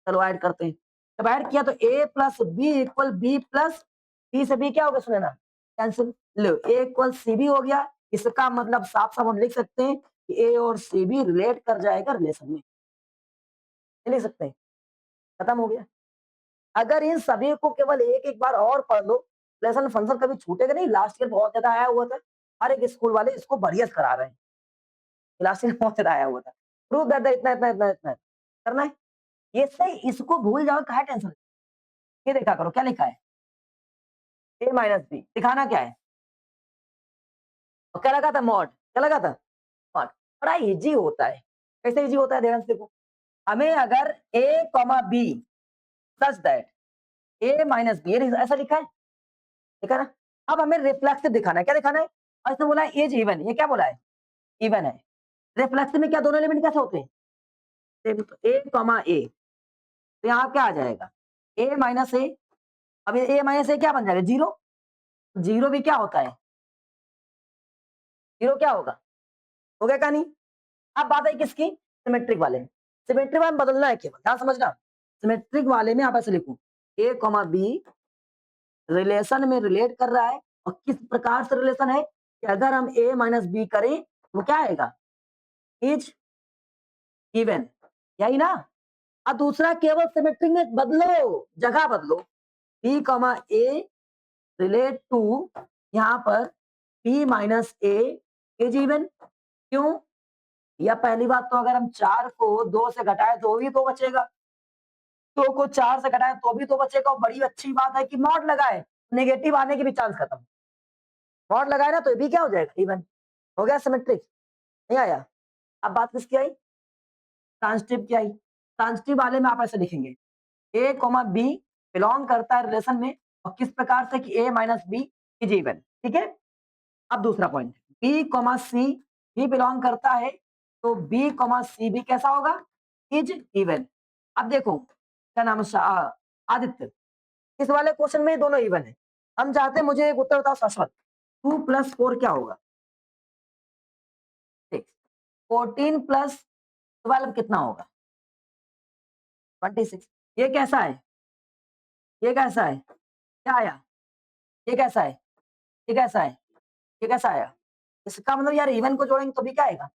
चलो ऐड करते हैं। जब ऐड किया तो a plus B equal B plus B से बी क्या होगा, सुने ना, कैंसिल, लो a इक्वल सी बी हो गया, इसका मतलब साफ साफ हम लिख सकते हैं कि a और सी बी रिलेट कर जाएगा रिलेशन में, लिख सकते हैं, खत्म हो गया। अगर इन सभी को केवल एक एक बार और पढ़ लो, लेसन फंक्शन कभी छूटेगा नहीं, लास्ट ईयर बहुत ज्यादा आया हुआ था, हर एक स्कूल वाले इसको बढ़िया करा रहे हैं, लास्ट ईयर बहुत ज्यादा आया हुआ था, प्रूव दैट इतना इतना इतना इतना करना है, ये से इसको भूल जाओ, कहा टेंशन, ये देखा करो क्या लिखा है, ए माइनस बी, दिखाना क्या है, और क्या लगा था मॉड, क्या लगा था मॉड, बड़ा इजी होता है, कैसे इजी होता है ध्यान से देखो, हमें अगर A comma B such that A minus B, ऐसा लिखा है, ठीक है ना, अब हमें रिफ्लेक्सिव दिखाना है, क्या दिखाना है, और इसने बोला है एज इवन, ये क्या बोला है, इवन है, रिफ्लेक्सिव में क्या दोनों एलिमेंट कैसे होते हैं, ए कॉमा ए, तो यहाँ क्या आ जाएगा, ए माइनस ए, अब ए माइनस ए क्या बन जाएगा, जीरो, जीरो भी क्या होता है, जीरो क्या होगा, हो गया का नहीं। अब बात है किसकी, सिमेट्रिक वाले में, सिमेट्रिक वाले में बदलना है केवल, ध्यान समझना, सिमेट्रिक वाले में आप ऐसे लिखो, ए कॉमा बी रिलेशन में रिलेट कर रहा है, और किस प्रकार से रिलेशन है कि अगर हम a माइनस बी करें तो क्या आएगा, इज इवन, यही ना। अब दूसरा केवल सिमेट्रिक में बदलो, जगह बदलो, b comma A relate to, यहाँ पर b minus A is even, क्यों, या पहली बात तो अगर हम 4 को 2 से घटाएँ तो भी 2 बचेगा। 2 को 4 से घटाएँ तो भी 2 बचेगा और बड़ी अच्छी बात है कि मॉड लगाए, नेगेटिव आने के भी चांस खत्म। मॉड लगाए ना तो ये भी क्या हो जाएगा इवन। हो गया सिमेट्रिक, नहीं आया? अब बात किसकी आई? ट्रांजिटिव की आई। ट्रांजिटिव वाले में आप ऐसे लिखेंगे ए कॉमा बी बिलोंग करता है रिलेशन में और किस प्रकार से कि ए माइनस बी इज इवन। ठीक है। अब दूसरा पॉइंट बी कॉमा सी भी बिलोंग करता है तो बी कॉमा सी भी कैसा होगा इज इवन। अब देखो क्या नाम है आदित्य, इस वाले क्वेश्चन में दोनों इवन है। हम चाहते हैं मुझे एक उत्तर बताओ शाश्वत 2 + 4 क्या होगा? 6। 14 + 12 कितना होगा? 26। ये कैसा है? ये कैसा है? क्या आया? ये कैसा है? ये कैसा है? ये कैसा आया? इसका मतलब यार इवन को जोड़ेंगे तो भी क्या आएगा?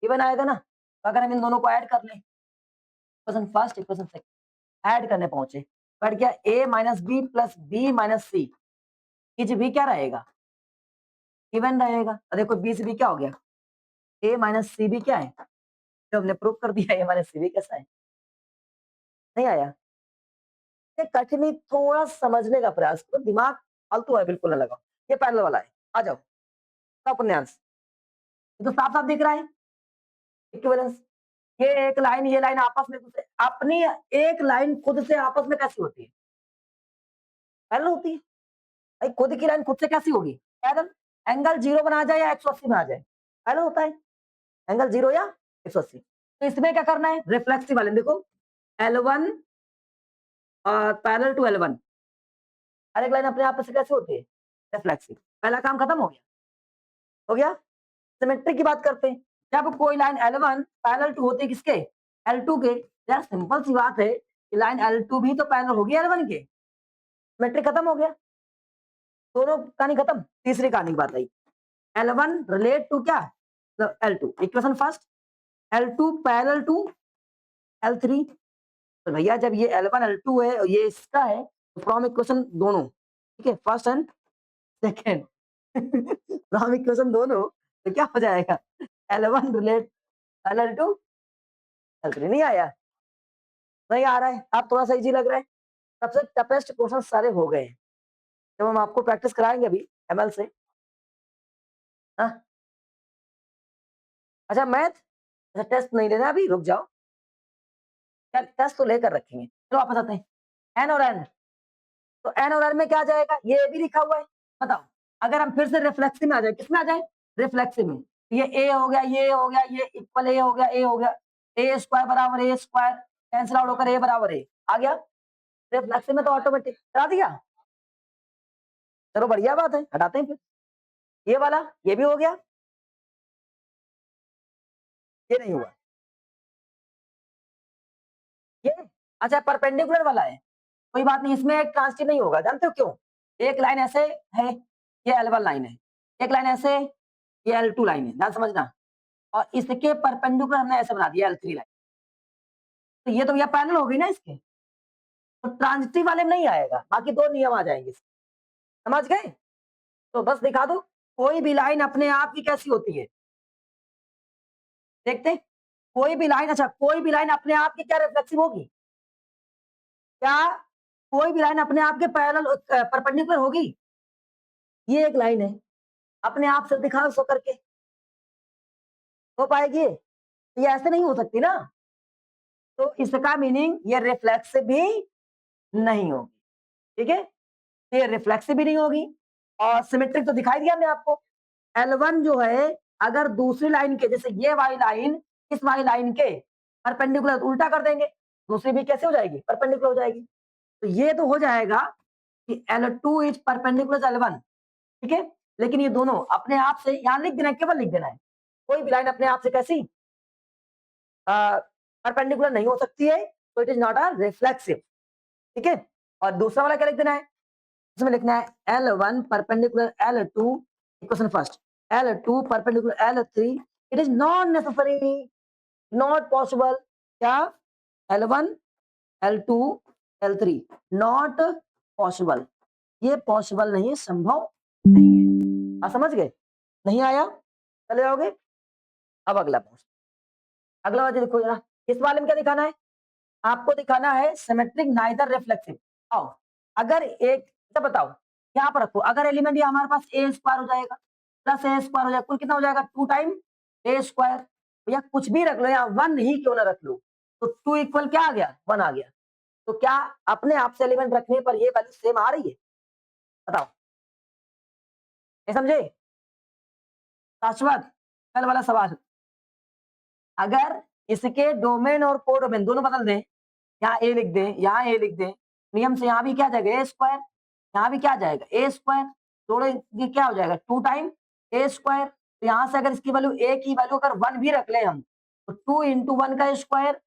इवन आएगा ना। तो अगर हम इन दोनों को ऐड कर लें, equation first equation second add करने पहुंचे, बढ़ गया a minus B plus B minus C is भी क्या रहेगा? इवन रहेगा। और देखो बी से भी क्या हो गया? a माइनस सी भी क्या है? जो हमने प्रूव कर दिया a माइनस सी भी कैसा है? नहीं आया? ये कठिनी थोड़ा समझने का प्रयास करो, दिमाग फालतू है बिल्कुल ना लगाओ। ये पैरेलल वाला है, आ जाओ उपन्यास, ये तो साफ साफ दिख रहा है इक्विवेलेंस। ये लाइन आपस में खुद से अपनी एक लाइन खुद से आपस में कैसी होती है? पैरेलल होती है। भाई खुद की लाइन खुद से कैसी होगी? पैरेलल। एंगल 0 बना जाए या 180 बना जाए, पैरेलल होता है। एंगल 0 या 180। तो इसमें क्या करना है? रिफ्लेक्सिव वाले देखो L1 पैरेलल टू L1 हर एक लाइन अपने आप से कैसे होती है? रिफ्लेक्सिव। पहला काम खत्म हो गया। हो गया। सिमेट्री की बात करते हैं। जब कोई लाइन L1 पैरेलल टू होती है किसके? L2 के। यार सिंपल सी बात है कि लाइन L2 भी तो पैरेलल होगी L1 के। सिमेट्री खत्म हो गया। दोनों कहानी खत्म। तीसरी कहानी की बात आई L1 रिलेट टू क्या? L2 equation first L2 parallel to L3। तो भैया जब ये L1 L2 है और ये इसका है तो फ्रॉम इक्वेशन दोनों, ठीक है, first and second from equation दोनों तो क्या हो जाएगा? L1 relate L2 L3। नहीं आया? नहीं आ रहा है? आप थोड़ा सा इजी लग रहा है? सबसे टफेस्ट क्वेश्चन सारे हो गए हैं। जब हम आपको प्रैक्टिस कराएंगे अभी एमएल से। हाँ? अच्छा मैथ, अच्छा टेस्ट नहीं लेना अभी, रुक जाओ। क्या टेस्ट तो लेकर रखेंगे। चलो वापस आते हैं एन और एन। तो एन और एन में क्या आ जाएगा? ये भी लिखा हुआ है। बताओ अगर हम फिर से रिफ्लेक्सिव में आ जाए, किसमें आ जाए? रिफ्लेक्सिव में। ये ए हो गया, ये हो गया, ये इक्वल ए हो गया, ए हो गया, ए स्क्वायर बराबर ए स्क्वायर कैंसिल आउट होकर ए बराबर ए आ गया। रिफ्लेक्सिव में तो ऑटोमेटिक करा दिया। चलो बढ़िया बात है, हटाते हैं फिर। ये वाला ये भी हो गया, ये नहीं हुआ। ये अच्छा परपेंडिकुलर वाला है, कोई बात नहीं, इसमें ट्रांजिटिव नहीं होगा। जानते हो क्यों? एक लाइन ऐसे है, ये L1 लाइन है, एक लाइन ऐसे, ये L2 लाइन है, ध्यान समझना। और इसके परपेंडिकुलर हमने ऐसे बना दिया L3 लाइन। तो ये तो भैया पैरेलल हो गई ना इसके, तो ट्रांजिटिव वाले में नहीं आएगा, बाकी दो नियम आ जाएंगे। समझ गए? तो बस दिखा दो कोई भी लाइन अपने आप की कैसी होती है। देखते हैं? कोई भी लाइन, अच्छा कोई भी लाइन अपने आप की क्या रिफ्लेक्सिव होगी? क्या कोई भी लाइन अपने आप के पैरेलल परपेंडिकुलर होगी? ये एक लाइन है, अपने आप से दिखाओ सो करके, हो पाएगी ये ऐसे नहीं हो सकती ना। तो इसका मीनिंग ये रिफ्लेक्सिव भी नहीं होगी। ठीक है, ये रिफ्लेक्सिव भी नहीं होगी और सिमेट्रिक तो दिखाई दिया हमने आपको। L1 जो है अगर दूसरी लाइन के, जैसे ये वाली लाइन इस वाली लाइन के परपेंडिकुलर, उल्टा कर देंगे, दूसरी भी कैसे हो जाएगी? परपेंडिकुलर हो जाएगी। तो ये तो हो जाएगा कि L2 इज परपेंडिकुलर L1। ठीक है, लेकिन ये दोनों अपने आप से यहां लिख देना है, केवल लिख देना है। कोई भी लाइन अपने आप से कैसी परपेंडिकुलर नहीं हो सकती है, तो it is not a reflexive. ठीक है, और दूसरा वाला क्या लिख देना है? इसमें लिखना है L1 perpendicular L2 equation first L2 perpendicular L3। It is not necessary, not possible. क्या? L1 L2 L3 not possible, ये पॉसिबल नहीं है, संभव नहीं है। आप समझ गए? नहीं आया? चले जाओगे। अब अगला प्रश्न, अगला वाला देखो जरा, इस वाले में क्या दिखाना है? आपको दिखाना है सिमेट्रिक नाइदर रिफ्लेक्सिव। आओ, अगर एक तो बताओ, यहाँ पर रखो, अगर एलिमेंट ये हमारे पास ए स्क्वायर हो जाएगा प्लस ए स्क्वायर हो जाएगा, कुल कितना हो जाएगा? 2 टाइम ए स्क्वायर, या कुछ भी रख लो, या 1 ही क्यों ना रख लो, तो 2 इक्वल क्या आ गया? 1 आ गया। तो क्या अपने आप से एलिमेंट रखने पर ये वैल्यू सेम आ रही है? बताओ, ये समझे? शाश्वत, कल वाला सवाल, अगर इसके डोमेन और कोडोमेन दोनों बदल दें, यहाँ ए लिख दें, यहाँ ए लिख दें, नियम से यहाँ भी क्या आ जाएगा? ए स्क्वायर, यहाँ भी क्या आ जाएगा? ए स्क्वायर, दोनों ये क्या हो जाएगा? 2 टाइम ए स्क्वायर। तो यहाँ से अगर इसकी वैल्यू ए की वैल्यू अगर 1 भी रख लें हम, तो 2 इंटू 1 का स्क्वायर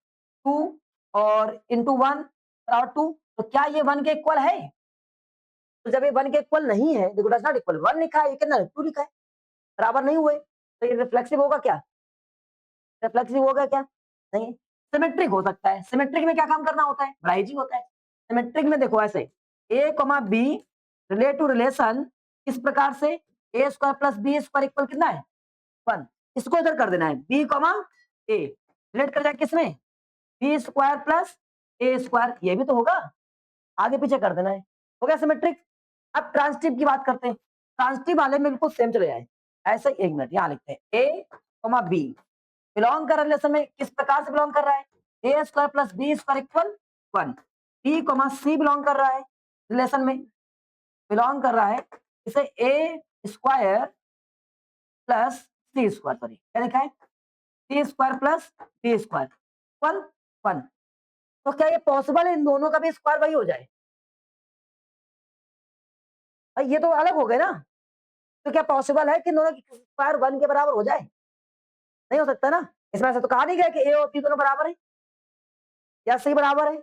2 और इंटू 1 और 2, तो क्या ये 1 के इक्वल है? तो जब ये 1 के इक्वल नहीं है, देखो डज नॉट इक्वल, 1 लिखा है, ये कितना है? 2 लिखा है, बराबर नहीं हुए, तो ये रिफ्लेक्सिव होगा क्या? रिफ्लेक्सिव होगा क्या? नहीं। सिमेट्रिक हो सकता है। सिमेट्रिक में क्या काम करना होता है? बड़ा इजी होता है। सिमेट्रिक में देखो ऐसे, A comma B relate to relation किस प्रकार से? A square plus B square equal कितना है? 1। इसको इधर कर देना है, बी कॉमा ए रिलेट कर जाए किसमें? बी स्क्वायर प्लस ए स्क्वायर, ये भी तो होगा, आगे पीछे कर देना है, हो गया सिमेट्रिक। अब ट्रांसटिव की बात करते हैं। ट्रांसटिव वाले में बिल्कुल सेम चले जाए, ऐसे ही 1 मिनट यहाँ लिखते हैं, ए कॉमा बी बिलोंग कर रिलेशन में किस प्रकार से बिलोंग कर रहा है? A square plus B square equal 1। B comma C belong कर रहा है रिलेशन में, बिलोंग कर रहा है इसे A square plus C square, sorry क्या लिखा है? C square plus B square equal 1। तो क्या ये पॉसिबल है इन दोनों का भी स्क्वायर वही हो जाए? भाई ये तो अलग हो गए ना, तो क्या पॉसिबल है कि इन दोनों की स्क्वायर 1 के बराबर हो जाए? नहीं हो सकता ना। इसमें ऐसा तो कहा नहीं गया कि ए और बी दोनों बराबर है या सी बराबर है,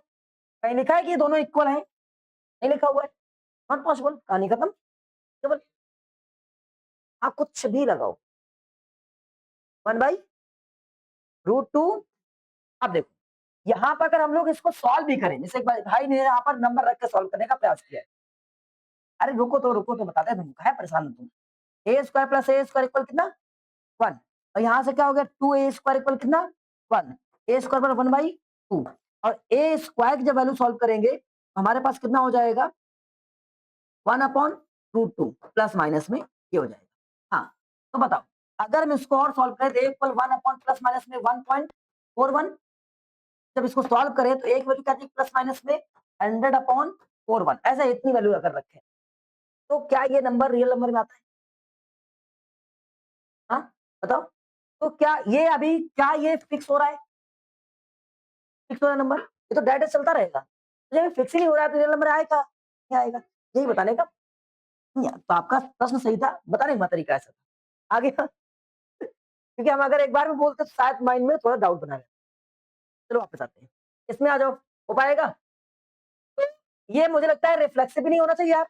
कहीं लिखा है कि ये दोनों इक्वल है? नहीं लिखा हुआ है, नॉट पॉसिबल, कहानी खत्म। केवल आप कुछ भी लगाओ, 1/√2। अब देखो, यहाँ पर अगर हम लोग इसको सॉल्व भी करें, जैसे एक बार भाई ने यहाँ पर नंबर रख के सॉल्व करने का प्रयास किया है, अरे रुको तो बताते हैं, तुम है परेशान हो तुम। ए स्क्वायर प्लस ए स्क्वायर इक्वल कितना? 1। और यहाँ से क्या हो गया? 2a स्क्वायर इक्वल कितना? 1। ए स्क्वायर पर 1/2, और ए स्क्वायर की जब वैल्यू सॉल्व करेंगे तो हमारे पास कितना हो जाएगा? 1/√2 प्लस माइनस में ये हो जाएगा। हाँ, तो बताओ, अगर हम इसको और सॉल्व करें तो ए इक्वल 1 अपॉन प्लस माइनस में 1.41, जब इसको सॉल्व करें तो एक वैल्यू क्या थी प्लस माइनस में? 100/41, ऐसा इतनी वैल्यू अगर रखें तो क्या ये नंबर रियल नंबर में आता है? हाँ, बताओ, तो क्या ये अभी क्या ये फिक्स हो रहा है? फिक्स हो रहा है नंबर, ये तो डायरेक्ट चलता रहेगा। तो जब फिक्स ही नहीं हो रहा है तो रियल नंबर आएगा नहीं आएगा, यही बताने का। नहीं, तो आपका प्रश्न सही था, बताने का तरीका ऐसा था आगे का। क्योंकि हम अगर एक बार में बोलते तो शायद माइंड में थोड़ा डाउट बना रहता। चलो वापस आते हैं, इसमें आ जाओ, हो पाएगा? तो ये मुझे लगता है रिफ्लेक्सिव भी नहीं होना चाहिए यार,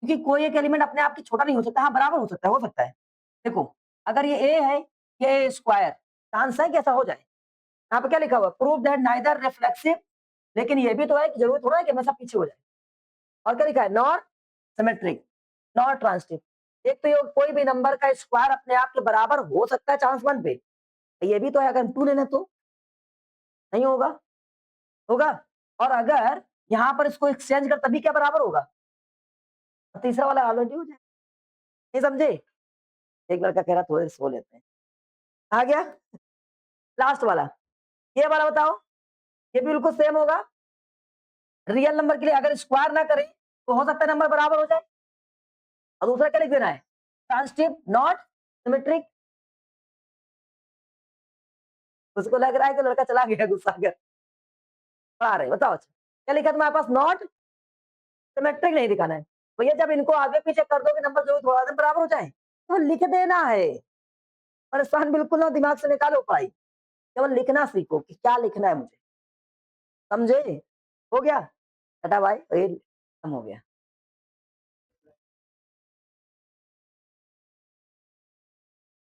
क्योंकि कोई एक एलिमेंट अपने आप की छोटा नहीं हो सकता। हाँ, बराबर हो सकता है, हो सकता है। देखो, अगर ये ए है, ये ए स्क्वायर, चांस है कि ऐसा हो जाए। यहाँ पे क्या लिखा हुआ? प्रूव दैट नाइदर रिफ्लेक्सिव, लेकिन ये भी तो है कि जरूरी थोड़ा है कि हमेशा पीछे हो जाए। और क्या लिखा है? Not symmetric, not transitive. एक तो ये कोई भी नंबर का स्क्वायर अपने आप के बराबर हो सकता है चांस 1 पे, ये भी तो है, अगर 2 लेना तो नहीं होगा, होगा। और अगर यहाँ पर इसको एक्सचेंज कर तभी क्या बराबर होगा? तीसरा वाला ऑलरेडी हो जाए, नहीं समझे? एक लड़का कह रहा थोड़े सो लेते हैं, आ गया लास्ट वाला, ये वाला बताओ, ये भी बिल्कुल सेम होगा। रियल नंबर के लिए अगर स्क्वायर ना करें तो हो सकता है नंबर बराबर हो जाए। और दूसरा क्या लिख देना है? Transitive, not symmetric. उसको लग रहा है कि लड़का चला गया गुस्सा कर, आ रहे बताओ अच्छा। क्या लिखा तुम्हारे पास? नॉट सिमेट्रिक नहीं दिखाना है भैया, जब इनको आगे पीछे कर दोगे नंबर जो थोड़ा सा बराबर हो जाए तो लिख देना है। परेशान बिल्कुल ना, दिमाग से निकालो पढ़ाई, केवल लिखना सीखो कि क्या लिखना है मुझे, समझे? हो गया? टाटा बाय, खत्म हो गया।